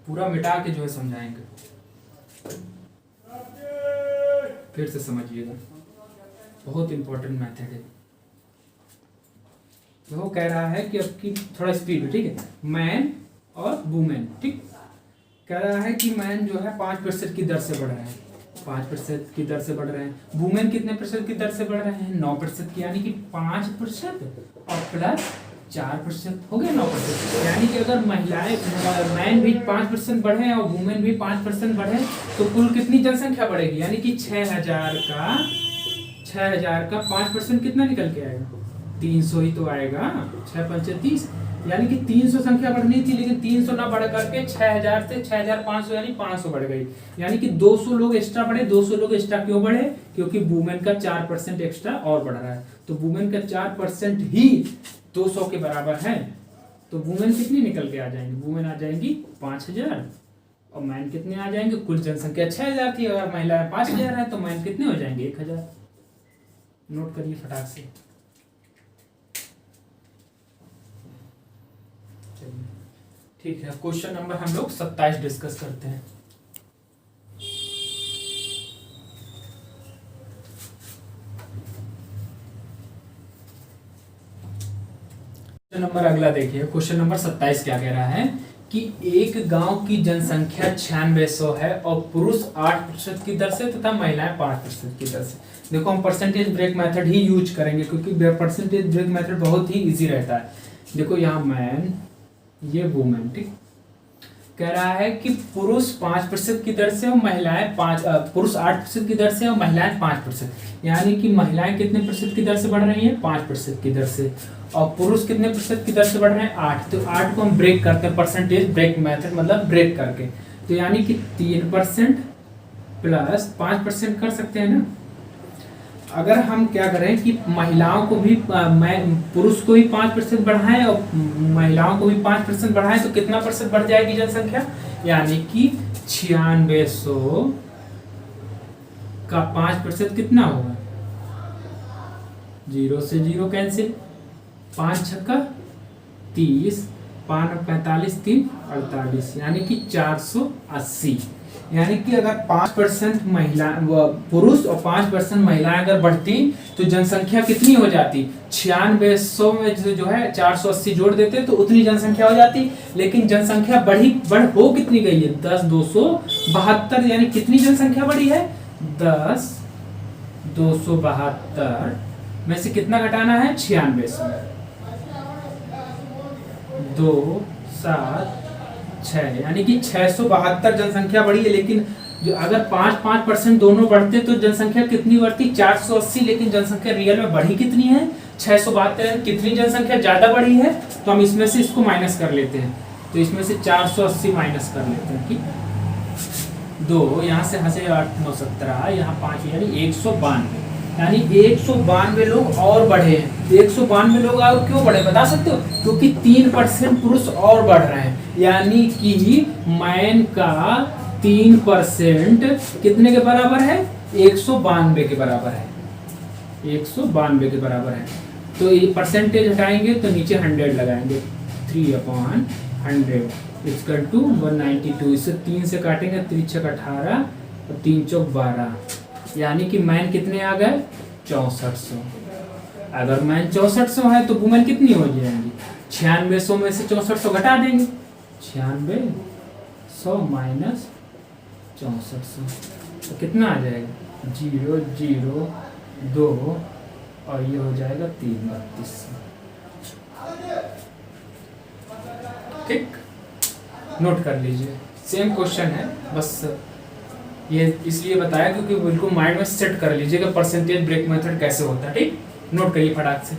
पूरा मिटा के जो है समझाएंगे। फिर से समझिएगा, बहुत इंपॉर्टेंट मेथड है। वो कह रहा है कि अब की थोड़ा स्पीड, ठीक है। मैन और वुमेन, ठीक। कह रहा है कि मैन जो है 5% की दर से बढ़ रहे हैं, 5% की दर से बढ़ रहे हैं। वुमेन कितने % की दर से बढ़ रहे हैं? 9% की, यानी कि 5% और प्लस 4% हो गया 9%। यानी कि अगर महिलाएं, मैन भी 5% बढ़े और वुमेन भी 5% बढ़े तो कुल कितनी जनसंख्या बढ़ेगी? यानी कि 6,000 का 5% कितना निकल के आएगा? 300 ही तो आएगा। 6 पंचे 30, यानी कि 300 संख्या बढ़नी थी, लेकिन 300 ना बढ़ करके 6000 से 6500 यानी 500 बढ़ गई। यानी कि 200 लोग एक्स्ट्रा बढ़े। 200 लोग एक्स्ट्रा क्यों बढ़े? क्योंकि वुमेन का 4% एक्स्ट्रा और बढ़ रहा है। तो वुमेन का 4% ही 200 के बराबर है। तो वुमेन कितनी निकल के आ जाएंगी? वुमेन आ जाएंगी 5000 और मैन कितने आ जाएंगे? कुल जनसंख्या 6000 थी, अगर महिलाएं 5000 है तो मैन कितने हो जाएंगे? 1000। नोट करिए फटाक से। ठीक है, क्वेश्चन नंबर हम लोग 27 डिस्कस करते हैं। क्वेश्चन नंबर अगला देखिए, क्वेश्चन नंबर 27 क्या कह रहा है कि एक गांव की जनसंख्या 9600 है और पुरुष 8% की दर से तथा महिलाएं 5% की दर से। देखो हम परसेंटेज ब्रेक मेथड ही यूज करेंगे, क्योंकि परसेंटेज ब्रेक मेथड बहुत ही इजी रहता है। देखो यहाँ मैन, ये वुमेन, ठीक। कह रहा है कि पुरुष 5% की दर से और महिलाएं पुरुष 8% की दर से और महिलाएं 5%। यानी कि महिलाएं कितने प्रतिशत की दर से बढ़ रही हैं? 5% की दर से। और पुरुष कितने प्रतिशत की दर से बढ़ रहे हैं? 8। तो 8 को हम ब्रेक करते हैं परसेंटेज ब्रेक मेथड, मतलब ब्रेक करके। तो यानी कि 3% प्लस 5% कर सकते हैं ना। अगर हम क्या करें कि महिलाओं को भी पुरुष को भी 5% बढ़ाएं और महिलाओं को भी 5% बढ़ाएं तो कितना परसेंट बढ़ जाएगी जनसंख्या? यानी कि 9600 का 5% कितना होगा? 0 से 0 कैंसिल, 5 छक्का 30, 5 45 3 48, यानी कि 480। यानी कि अगर 5% महिला पुरुष और 5% महिलाएं अगर बढ़ती तो जनसंख्या कितनी हो जाती? 9600 में जो है 480 जोड़ देते तो उतनी जनसंख्या हो जाती। लेकिन जनसंख्या हो कितनी गई है? 10,272। यानी कितनी जनसंख्या बढ़ी है? 10,272 में से कितना घटाना है? 9600। 2 7 6, यानी कि 672 जनसंख्या बढ़ी है। लेकिन जो अगर 5% दोनों बढ़ते तो जनसंख्या कितनी बढ़ती? 480। लेकिन जनसंख्या रियल में बढ़ी कितनी है? 672। कितनी जनसंख्या ज्यादा बढ़ी है? तो हम इसमें से इसको माइनस कर लेते हैं। तो इसमें से 480 माइनस कर लेते हैं कि 2, यहाँ से हंसे 8 9 17, यहाँ 5, यानी 192। यानी 192 लोग और बढ़े हैं। 192 लोग और क्यों बढ़े बता सकते हो? क्योंकि 3% पुरुष और बढ़ रहे हैं। यानी कि मैन का 3% कितने के बराबर है? 192 के बराबर है। 192 के बराबर है। तो ये परसेंटेज हटाएंगे तो नीचे 100 लगाएंगे। 3/100 इक्वल टू 192। इसे 3 से काटेंगे, 3 छक 18 और 3 चौक 12। यानी कि मैन कितने आ गए? 6400। अगर मैन 6400 है तो वुमेन कितनी हो जाएंगी? 9600 में से 6400 घटा देंगे। 9600 माइनस 6400 तो कितना आ जाएगा? 002 और ये हो जाएगा 332। ठीक, नोट कर लीजिए। सेम क्वेश्चन है, बस ये इसलिए बताया क्योंकि बिल्कुल माइंड में सेट कर लीजिएगा परसेंटेज ब्रेक मेथड कैसे होता है। ठीक, नोट करिए फटाक से।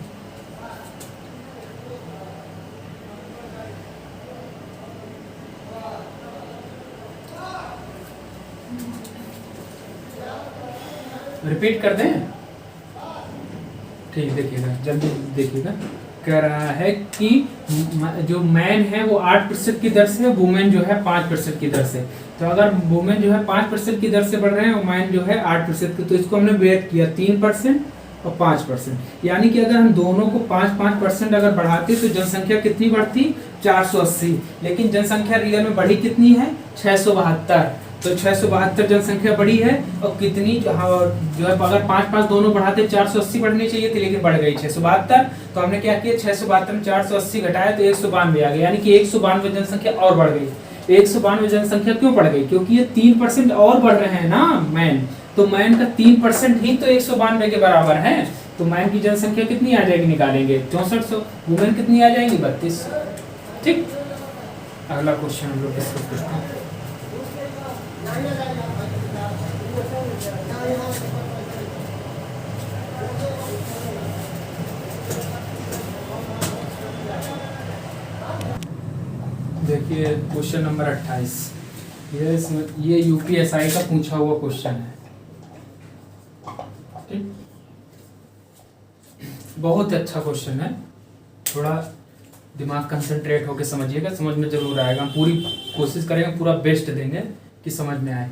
रिपीट कर दें? ठीक, देखिएगा जल्दी देखिएगा। कह रहा है कि जो मैन है वो 8% की दर से, वुमेन जो है 5% की दर से। तो अगर वुमेन जो है 5% की दर से बढ़ रहे हैं और मैन जो है 8% की, तो इसको हमने ब्रेक किया 3% और 5%। यानी कि अगर हम दोनों को 5% अगर बढ़ाते तो जनसंख्या कितनी बढ़ती? 480। लेकिन जनसंख्या रियल में बढ़ी कितनी है? 672। तो 672 जनसंख्या बढ़ी है और कितनी जो है अगर 5 दोनों बढ़ाते 480 बढ़नी चाहिए थी, लेकिन बढ़ गई 672। तो हमने क्या किया? 672 में 480 घटाया तो 192 आ गया। यानी कि 192 जनसंख्या और बढ़ गई। 192 जनसंख्या क्यों बढ़ गई? क्योंकि ये 3% और बढ़ रहे हैं ना मैन। तो मैन का 3% ही तो 192 के बराबर है। तो मैन की जनसंख्या कितनी आ जाएगी? निकालेंगे 6400। वुमेन कितनी आ जाएंगी? 32। ठीक, अगला क्वेश्चन हम लोग डिस्कस करते हैं। देखिए क्वेश्चन नंबर 28, ये यूपीएसआई का पूछा हुआ क्वेश्चन है। ठीक, बहुत अच्छा क्वेश्चन है, थोड़ा दिमाग कंसंट्रेट होकर समझिएगा, समझ में जरूर आएगा। हम पूरी कोशिश करेंगे, पूरा बेस्ट देंगे कि समझ में आए।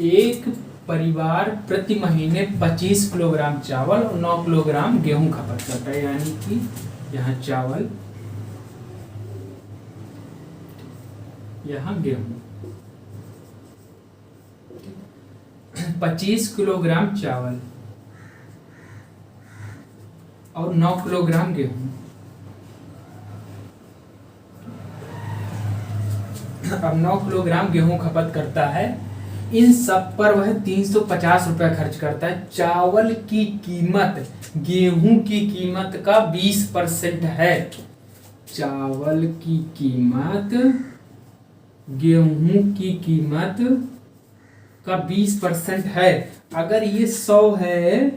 एक परिवार प्रति महीने 25 किलोग्राम चावल और 9 किलोग्राम गेहूं खपत करता है, यानी कि यहाँ चावल, यहाँ गेहूं। 25 किलोग्राम चावल और 9 किलोग्राम गेहूं। अब 9 किलोग्राम गेहूं खपत करता है, इन सब पर वह 350 रुपया खर्च करता है। चावल की कीमत गेहूं की कीमत का 20% है। चावल की कीमत गेहूं की कीमत का 20% है। अगर ये 100 है,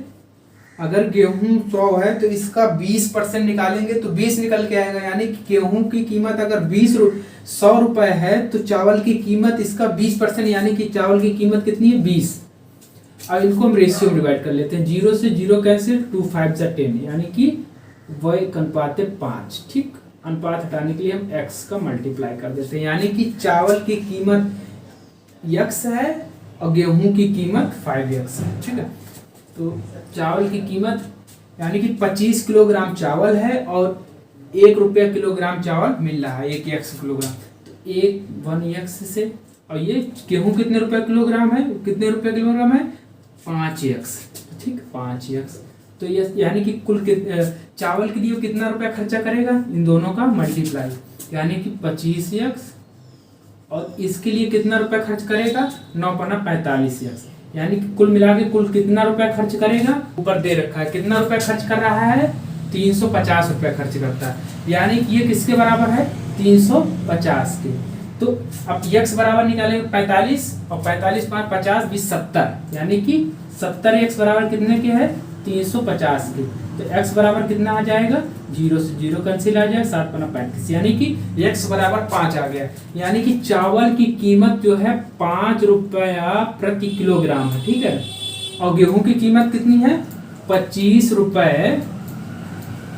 अगर गेहूं 100 है तो इसका 20% निकालेंगे तो 20 निकल के आएगा, यानी कि गेहूं की कीमत अगर 100 रुपए है तो चावल की कीमत इसका 20%, यानी कि चावल की कीमत कितनी है 20। अब इनको हम रेशियो में डिवाइड कर लेते हैं, 0 से 0 कैंसिल, 2 5 जा 10, यानी कि वह अनुपात 5। ठीक, अनुपात हटाने के लिए हम x का मल्टीप्लाई कर देते हैं, यानी कि चावल की कीमत x है और गेहूं की कीमत 5x है। ठीक है, तो चावल की कीमत यानी कि 25 किलोग्राम चावल है और 1 रुपया किलोग्राम चावल मिल रहा है, 1x किलोग्राम, तो 1x से, और ये गेहूं कितने रुपए किलोग्राम है, कितने रुपए किलोग्राम है 5x। ठीक, 5x, तो ये यानी कि कुल चावल के लिए कितना रुपया खर्चा करेगा, इन दोनों का मल्टीप्लाई, यानी कि 25x, और इसके लिए कितना रुपया खर्च करेगा 9 पन्ना 45x, यानी कि कुल मिला के कुल कितना रुपया खर्च करेगा, ऊपर दे रखा है कितना रुपया खर्च कर रहा है, 350 रुपया खर्च करता है, यानी कि ये किसके बराबर है 350 के। तो अब x बराबर निकालेंगे 45, और 45 5 50 20 70, यानी कि 70x बराबर कितने के है 350 के। तो x बराबर कितना आ जाएगा, 0 से 0 कैंसिल आ जाए, 7 पन्ना 35, यानी कि x बराबर 5 आ गया। यानी कि चावल की कीमत जो है 5 रुपया प्रति किलोग्राम है। ठीक है, और गेहूं की कीमत कितनी है 25 रुपए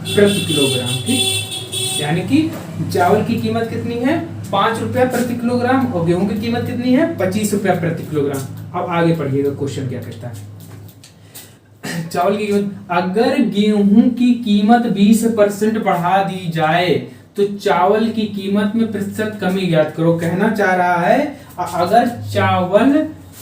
प्रति किलोग्राम। ठीक, यानी कि चावल की कीमत कितनी है 5 रुपया प्रति किलोग्राम और गेहूं की कीमत कितनी है 25 रुपया प्रति किलोग्राम। अब आगे पढ़िएगा क्वेश्चन क्या कहता है। चावल की कीमत, अगर गेहूं की कीमत 20% बढ़ा दी जाए तो चावल की कीमत में प्रतिशत कमी ज्ञात करो। कहना चाह रहा है अगर चावल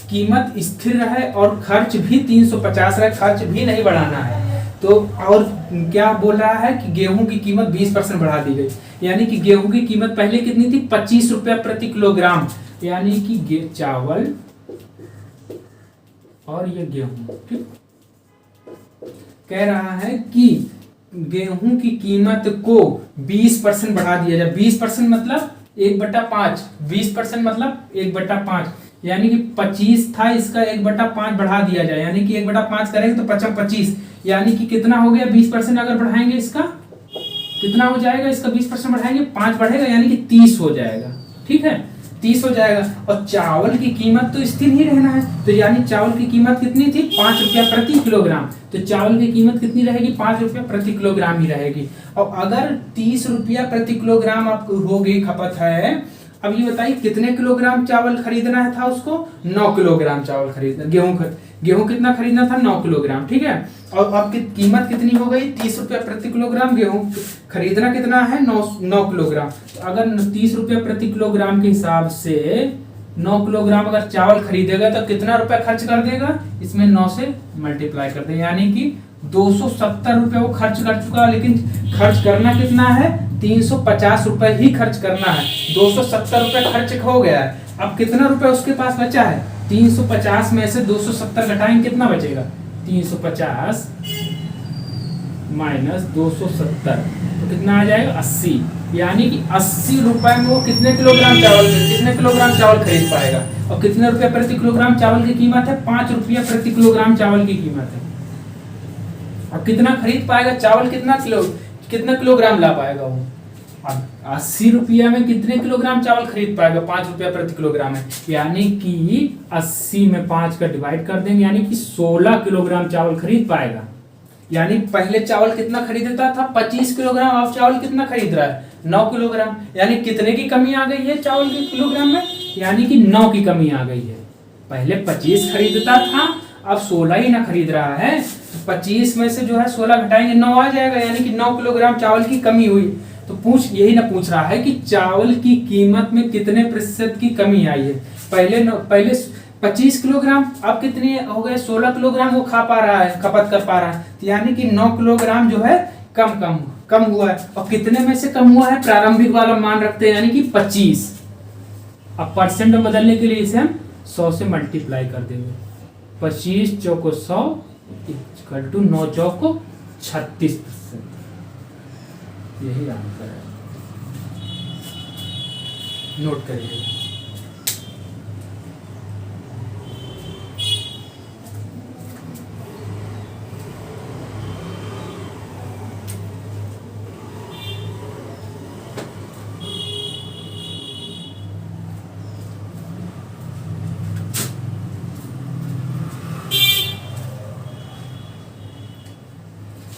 कीमत स्थिर रहे और खर्च भी 350 रहे, खर्च भी नहीं बढ़ाना है, तो और क्या बोल रहा है कि गेहूं की कीमत 20% बढ़ा दी गई, यानी कि गेहूं की कीमत पहले कितनी थी 25 रुपया प्रति किलोग्राम, यानी कि चावल और ये गेहूं। ठीक, कह रहा है कि गेहूं की कीमत को 20% बढ़ा दिया जाए। 20% मतलब 1/5, 20% मतलब 1/5, यानी कि 25 था, इसका 1/5 बढ़ा दिया जाए, यानी कि 1/5 करेंगे तो 25, यानी कि कितना हो गया 20% अगर बढ़ाएंगे इसका कितना हो जाएगा, इसका 20% बढ़ाएंगे 5 बढ़ेगा, यानी कि 30 हो जाएगा। ठीक है, 30 हो जाएगा, और चावल की कीमत तो स्थिर ही रहना है, तो यानी चावल की कीमत कितनी थी 5 रुपया प्रति किलोग्राम, तो चावल की कीमत कितनी रहेगी 5 रुपया प्रति किलोग्राम ही रहेगी। और अगर 30 रुपया प्रति किलोग्राम आप हो गई खपत है, अब ये बताइए कितने किलोग्राम चावल खरीदना है था उसको, 9 किलोग्राम चावल खरीदना, गेहूं कितना खरीदना था 9 किलोग्राम। ठीक है, और अब कीमत कितनी हो गई 30 रुपया प्रति किलोग्राम, गेहूं खरीदना कितना है 9 किलोग्राम। तो अगर 30 रुपया प्रति किलोग्राम के हिसाब से 9 किलोग्राम अगर चावल खरीदेगा तो कितना रुपया खर्च कर देगा, इसमें 9 से मल्टीप्लाई कर देगा, यानी कि 270 रुपये वो खर्च कर चुका, लेकिन खर्च करना कितना है 350 रुपये ही खर्च करना है। 270 रुपये खर्च हो गया है, अब कितना रुपया उसके पास बचा है 350 में से 270 घटाएंगे कितना बचेगा 350 माइनस 270, तो कितना आ जाएगा 80, यानी कि 80 रुपए में वो कितने किलोग्राम चावल खरीद पाएगा। और कितने रुपए प्रति किलोग्राम चावल की कीमत है 5 रुपया प्रति किलोग्राम चावल की कीमत है। अब कितना खरीद पाएगा चावल, कितना किलोग्राम ला पाएगा वो। 80 रुपया में कितने किलोग्राम चावल खरीद पाएगा? 5 रुपया प्रति किलोग्राम है, यानी कि 80 में 5 का डिवाइड कर देंगे, यानी कि 16 किलोग्राम चावल खरीद पाएगा। यानी पहले चावल कितना खरीदता था? 25 किलोग्राम। अब चावल कितना खरीद रहा है? 9 किलोग्राम। यानी कितने की कमी आ गई है चावल के किलोग्राम में? यानी कि 9 की कमी आ गई है। पहले 25 खरीदता था, अब 16 ही ना खरीद रहा है, तो 25 में से जो है 16 घटाएंगे 9 आ जाएगा, यानी कि 9 किलोग्राम चावल की कमी हुई। तो यही ना पूछ रहा है कि चावल की कीमत में कितने प्रतिशत की कमी आई है। पहले 25 किलोग्राम, अब कितने हो गए? 16 किलोग्राम वो खा पा रहा है, खपत कर पा रहा है, तो यानी कि 9 किलोग्राम जो है कम हुआ है। और कितने में से कम हुआ है? प्रारंभिक वाला मान रखते हैं, यानी कि 25। अब परसेंट में बदलने के लिए इसे हम 100 से मल्टीप्लाई कर देंगे। 25 चौको 100 इक्वल टू 9 चौको 36%। यही आंसर है, नोट करिए।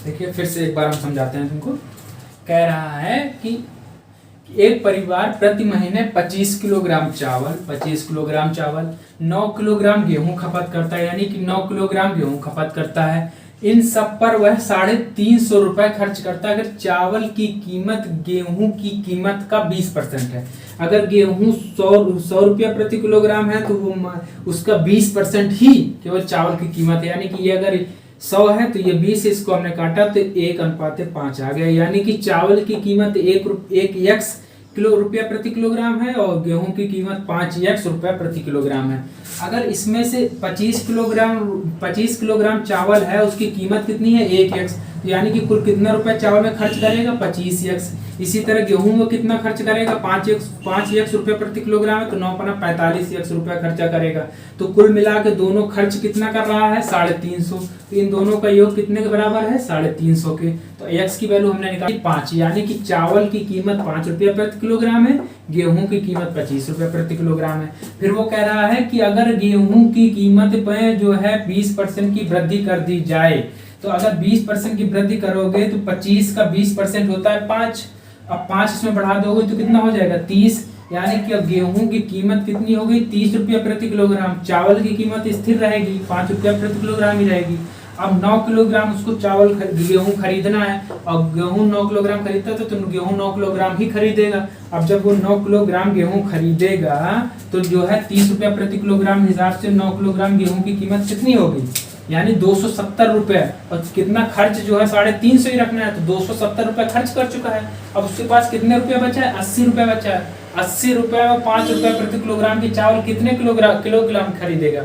देखिए फिर से एक बार हम समझाते हैं तुमको। कह रहा है कि एक परिवार प्रति महीने 25 किलोग्राम चावल 9 किलोग्राम गेहूं खपत करता है, यानी कि 9 किलोग्राम गेहूं खपत करता है। इन सब पर वह 350 रुपए खर्च करता है। अगर चावल की कीमत गेहूं की कीमत का 20% है, अगर गेहूं 100 रुपया प्रति किलोग्राम है, तो वो उसका 20% ही केवल चावल की कीमत है। यानी कि ये अगर 100 है तो ये 20, इसको हमने काटा तो 1:5 आ गया। यानी कि चावल की कीमत 1x रुपया प्रति किलोग्राम है और गेहूं की कीमत 5x रुपया प्रति किलोग्राम है। अगर इसमें से 25 किलोग्राम चावल है, उसकी कीमत कितनी है? 1x, यानी कि कुल कितना रुपया चावल में खर्च करेगा? 25x। इसी तरह गेहूं में कितना खर्च करेगा? 5x रुपया प्रति किलोग्राम है, तो 9×45x रुपया खर्चा करेगा। तो कुल मिला के दोनों खर्च कितना कर रहा है? 350। तो इन दोनों का योग कितने के बराबर है? 350 के। तो x की वैल्यू हमने निकाली 5, यानी कि चावल की कीमत 5 रुपया प्रति किलोग्राम है, गेहूं की कीमत 25 रुपया प्रति किलोग्राम है। फिर वो कह रहा है कि अगर गेहूं की कीमत में जो है 20% की वृद्धि कर दी जाए, तो अगर 20% की वृद्धि करोगे तो 25 का 20% होता है 5। अब 5 इसमें बढ़ा दोगे तो कितना हो जाएगा? 30। यानी कि अब गेहूं की कीमत कितनी हो गई? 30 रुपया प्रति किलोग्राम। चावल की कीमत स्थिर रहेगी, 5 रुपया प्रति किलोग्राम ही रहेगी। अब 9 किलोग्राम उसको गेहूं खरीदना है, और गेहूं 9 किलोग्राम खरीदता था, तो गेहूं 9 किलोग्राम ही खरीदेगा। अब जब वो 9 किलोग्राम गेहूं खरीदेगा, तो जो है 30 रुपया प्रति किलोग्राम हिसाब से 9 किलोग्राम गेहूं की कीमत कितनी होगी? यानी 270 रुपए। और कितना खर्च जो है 350 ही रखना है, तो 270 रुपए खर्च कर चुका है। अब उसके पास कितने रुपए बचा है? 80 रुपए बचा है। 80 रुपए में 5 रुपए प्रति किलोग्राम की चावल कितने किलोग्राम खरीदेगा?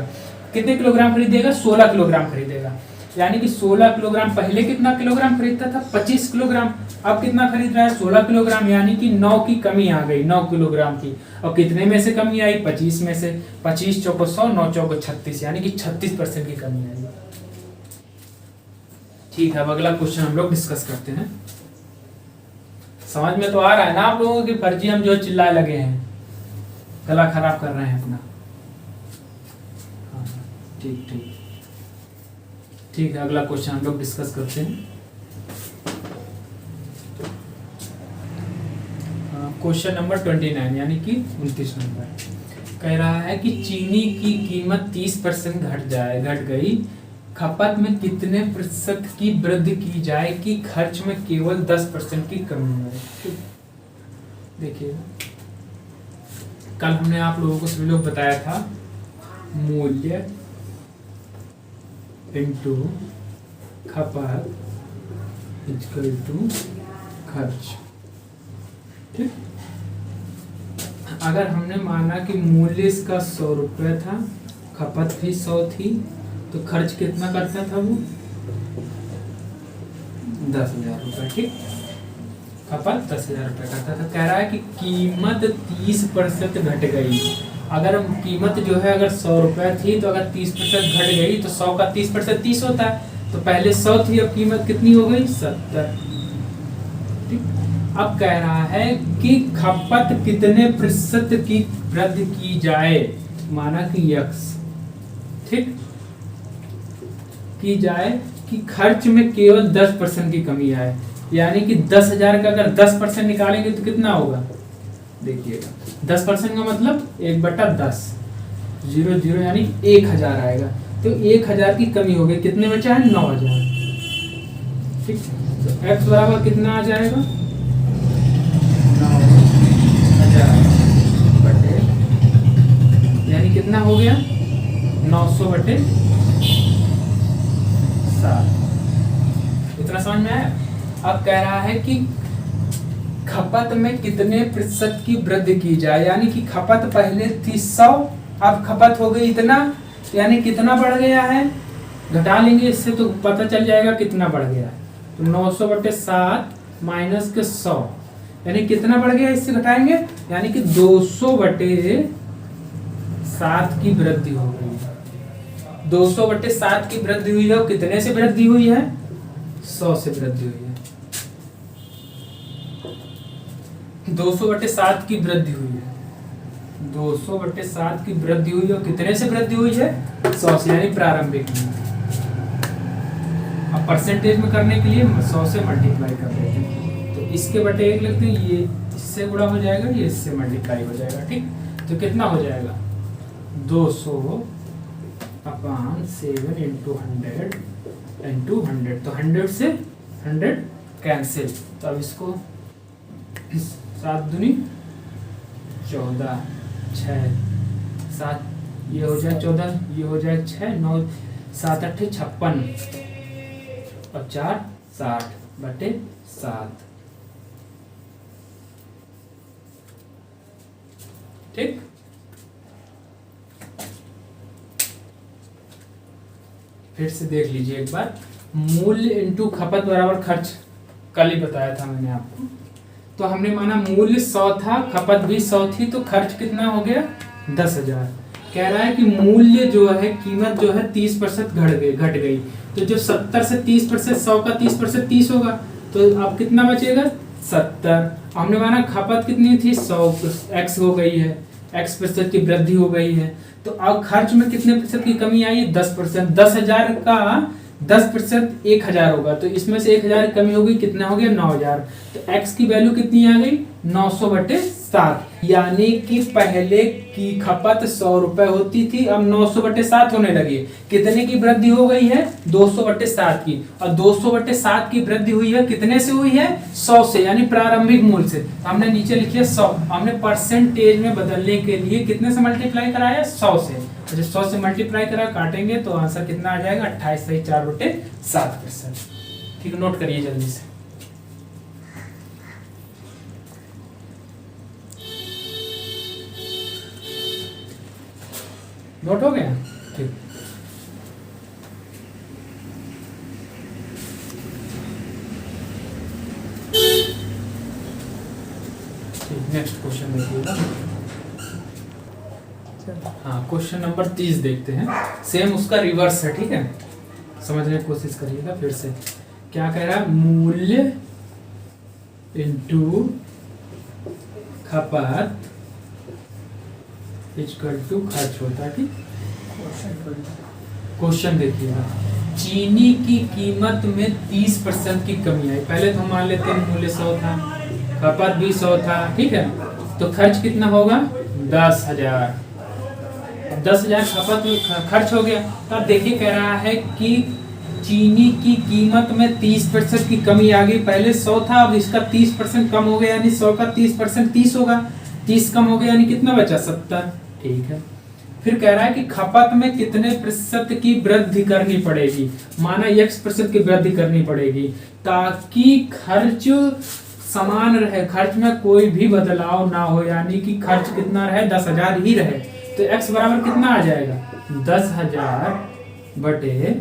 कितने किलोग्राम खरीदेगा? 16 किलोग्राम खरीदेगा। यानी कि 16 किलोग्राम, पहले कितना किलोग्राम खरीदता था? 25 किलोग्राम। अब कितना खरीद रहा है? 16 किलोग्राम। यानी कि 9 की कमी आ गई, 9 किलोग्राम की। और कितने में से कमी आई? 25 में से। 25 चौको 100, 9 चौको 36, यानी कि 36% की कमी आई। ठीक है, अब अगला क्वेश्चन हम लोग डिस्कस करते हैं। समझ में तो आ रहा है ना आप लोगों की? फर्जी हम जो चिल्लाए लगे हैं, गला खराब कर रहे हैं अपना। हाँ, ठीक है, अगला क्वेश्चन हम लोग डिस्कस करते हैं। क्वेश्चन नंबर 29, यानी कि 29 नंबर। कह रहा है कि चीनी की कीमत 30% घट गई, खपत में कितने प्रतिशत की वृद्धि की जाए कि खर्च में केवल 10% की कमी आए? देखिए, कल हमने आप लोगों को सभी लोग बताया था मूल्य इनटू खपत इक्वल टू खर्च। ठीक, अगर हमने माना कि मूल्य इसका 100 रुपये था, खपत भी 100 थी, तो खर्च कितना करता था वो? 10,000 रुपये। ठीक, खपत 10,000 रुपये करता था। कह रहा है कि कीमत 30% घट गई। अगर कीमत जो है अगर 100 रुपये थी, तो अगर 30% घट गई, तो 100 का 30% 30 होता है। तो पहले 100 थी, अब कीमत कितनी हो गई? 70। ठीक, अब कह रहा है कि खपत कितने प्रतिशत की वृद्धि की जाए, माना कि यक्स, ठीक, की जाए कि खर्च में केवल 10% की कमी आए, यानी कि 10,000 का अगर 10% निकालेंगे तो कितना होगा, देखिएगा 10% का मतलब 1/10, 0 यानी 1,000 आएगा। तो 1,000 की कमी हो गई, कितने बचा है 9,000, ठीक। तो x बराबर कितना आ जाएगा 9,000 बटे, यानी कितना हो गया 900 बटे 7। इतना समझ में आया। अब कह रहा है कि खपत में कितने प्रतिशत की वृद्धि की जाए, यानी कि खपत पहले थी 100, अब खपत हो गई इतना, यानी कितना बढ़ गया है, घटा लेंगे इससे तो पता चल जाएगा कितना बढ़ गया है। तो 900 बटे 7 माइनस के 100, यानी कितना बढ़ गया, इससे घटाएंगे, यानी कि 200 बटे 7 की वृद्धि हो गई है। 200 बटे 7 की वृद्धि हुई है, और कितने से वृद्धि हुई है, 100 से वृद्धि हुई है। 200 बटे 7 की वृद्धि हुई है, 200 बटे 7 की वृद्धि हुई, और कितने से वृद्धि हुई है, 100 से, यानी प्रारंभिक में। अब परसेंटेज में करने के लिए 100 से मल्टीप्लाई कर देते हैं, तो इसके बटे 1 लगते हैं, ये इससे गुणा हो जाएगा, ये इससे मल्टीप्लाई हो जाएगा, ठीक। तो कितना हो जाएगा 200/7 इंटू 100 इंटू 100, तो 100 से 100 कैंसिल, तो अब इसको 7 दूनी 14, 6 7, ये हो जाए 14, ये हो जाए 6, 9 7 8 56 और 4 60 बटे 7, ठीक। फिर से देख लीजिए एक बार, मूल्य इंटू खपत बराबर खर्च, कल ही बताया था मैंने आपको। तो हमने माना मूल्य 100 था, खपत भी 100 थी, तो खर्च कितना हो गया 10,000। कह रहा है कि मूल्य जो है, कीमत जो है 30% घट गई, तो जो 70 से 30%, 100 का 30% 30 होगा, तो अब कितना बचेगा 70। हमने माना खपत कितनी थी 100, x हो गई है, x% की वृद्धि हो गई है, तो अब खर्च में कितने प्रतिशत की कमी आई है 10%। 10,000 का 10% 1,000 होगा, तो इसमें से 1,000 कमी होगी, कितना हो गया 9,000। तो x की वैल्यू कितनी आ गई 900 बटे 7, यानी कि पहले की खपत 100 रुपए होती थी, अब 900 बटे 7 होने लगी। कितने की वृद्धि हो गई है 200 बटे 7 की, और 200 बटे 7 की वृद्धि हुई है कितने से हुई है 100 से, यानी प्रारंभिक मूल्य से। हमने नीचे लिखिए 100, हमने परसेंटेज में बदलने के लिए कितने से मल्टीप्लाई कराया 100 से, तो 100 से मल्टीप्लाई करा काटेंगे तो आंसर कितना आ जाएगा 28 सही 4 बटे 7%, ठीक। नोट करिए जल्दी से। नोट हो गया, ठीक। नेक्स्ट क्वेश्चन देखिएगा। हाँ, क्वेश्चन नंबर 30 देखते हैं, सेम उसका रिवर्स है, ठीक है, समझने की कोशिश करिएगा। फिर से क्या कह रहा है, मूल्य इंटू खपत इक्वल टू खर्च होता है, ठीक। क्वेश्चन देखिएगा, चीनी की कीमत में 30% की कमी आई। पहले तो हम मान लेते हैं मूल्य 100 था, खपत भी 100 था, ठीक है, तो खर्च कितना होगा 10,000। 10,000 खपत खर्च हो गया, तो अब देखिए कह रहा है कि चीनी की कीमत में 30% की कमी आ गई। पहले 100 था, अब इसका 30% कम हो गया, यानी 100 का 30% 30 होगा, 30 कम हो गया, यानी कितना बचा 70, ठीक है। फिर कह रहा है कि खपत में कितने प्रतिशत की वृद्धि करनी पड़ेगी, माना x% की वृद्धि करनी पड़ेगी, ताकि खर्च समान रहे, खर्च में कोई भी बदलाव ना हो, यानी कि खर्च कितना रहे 10,000 ही रहे। तो x बराबर कितना आ जाएगा 10,000 बटे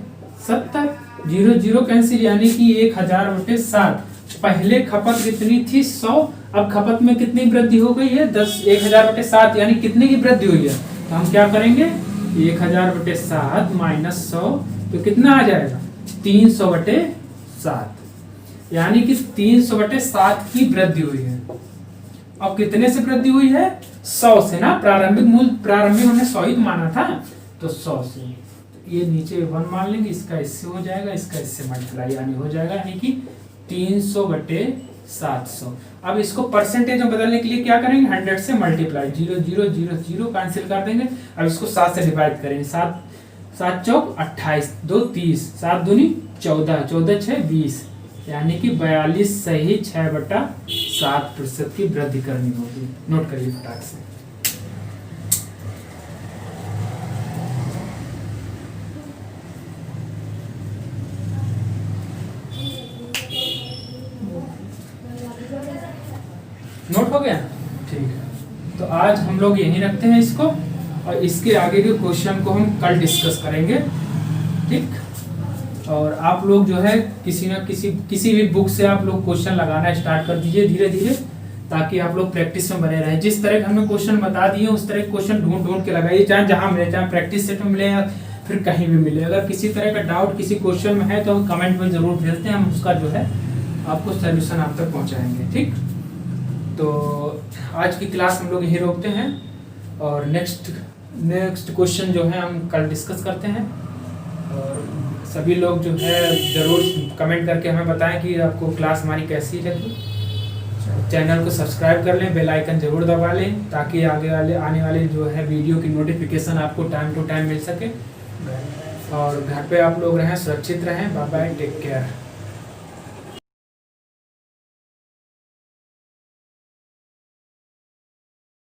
70, 0 0 कैंसिल, यानी कि 1,000 बटे 7। पहले खपत कितनी थी 100, अब खपत में कितनी वृद्धि हो गई है 1,000 बटे 7, यानी कितने की वृद्धि हुई है, तो हम क्या करेंगे 1,000 बटे 7 माइनस 100, तो कितना आ जाएगा 300 बटे 7। यानी कि 300/7 की वृद्धि हुई है। अब कितने से वृद्धि हुई है? 100 से ना, प्रारंभिक हमने 100 ही माना था, तो 100 से। ये नीचे 1 मान लेंगे, इसका इससे हो जाएगा, इसका इससे मल्टीप्लाई यानी हो जाएगा, यानी कि 300/700। अब इसको परसेंटेज में बदलने के लिए क्या करेंगे? 100 से मल्टीप्लाई, 0 0 0 0 कैंसिल कर देंगे। अब इसको 7 से डिवाइड करेंगे, 7 7 चौक 28, 2 30, 7 दूनी 14, 14 6 20, यानी कि 42 सही 6/7% की वृद्धि करनी होगी। नोट करिए फटाक से। नोट हो गया? ठीक है, तो आज हम लोग यहीं रखते हैं इसको, और इसके आगे के क्वेश्चन को हम कल डिस्कस करेंगे। ठीक, और आप लोग जो है किसी ना किसी भी बुक से आप लोग क्वेश्चन लगाना स्टार्ट कर दीजिए धीरे धीरे, ताकि आप लोग प्रैक्टिस में बने रहें। जिस तरह के हमने क्वेश्चन बता दिए उस तरह के क्वेश्चन ढूंढ ढूंढ के लगाइए, चाहे जहाँ मिले, चाहे प्रैक्टिस सेट में मिले या फिर कहीं भी मिले। अगर किसी तरह का डाउट किसी क्वेश्चन में है तो हम कमेंट में जरूर भेजते हैं, हम उसका जो है आपको सोल्यूशन आप तक पहुँचाएंगे। ठीक, तो आज की क्लास हम लोग यही रोकते हैं, और नेक्स्ट क्वेश्चन जो है हम कल डिस्कस करते हैं। और सभी लोग जो है ज़रूर कमेंट करके हमें बताएं कि आपको क्लास हमारी कैसी लगी। चैनल को सब्सक्राइब कर लें, बेल आइकन जरूर दबा लें, ताकि आने वाले जो है वीडियो की नोटिफिकेशन आपको टाइम टू टाइम मिल सके। और घर पे आप लोग रहें, सुरक्षित रहें। Bye bye, take care.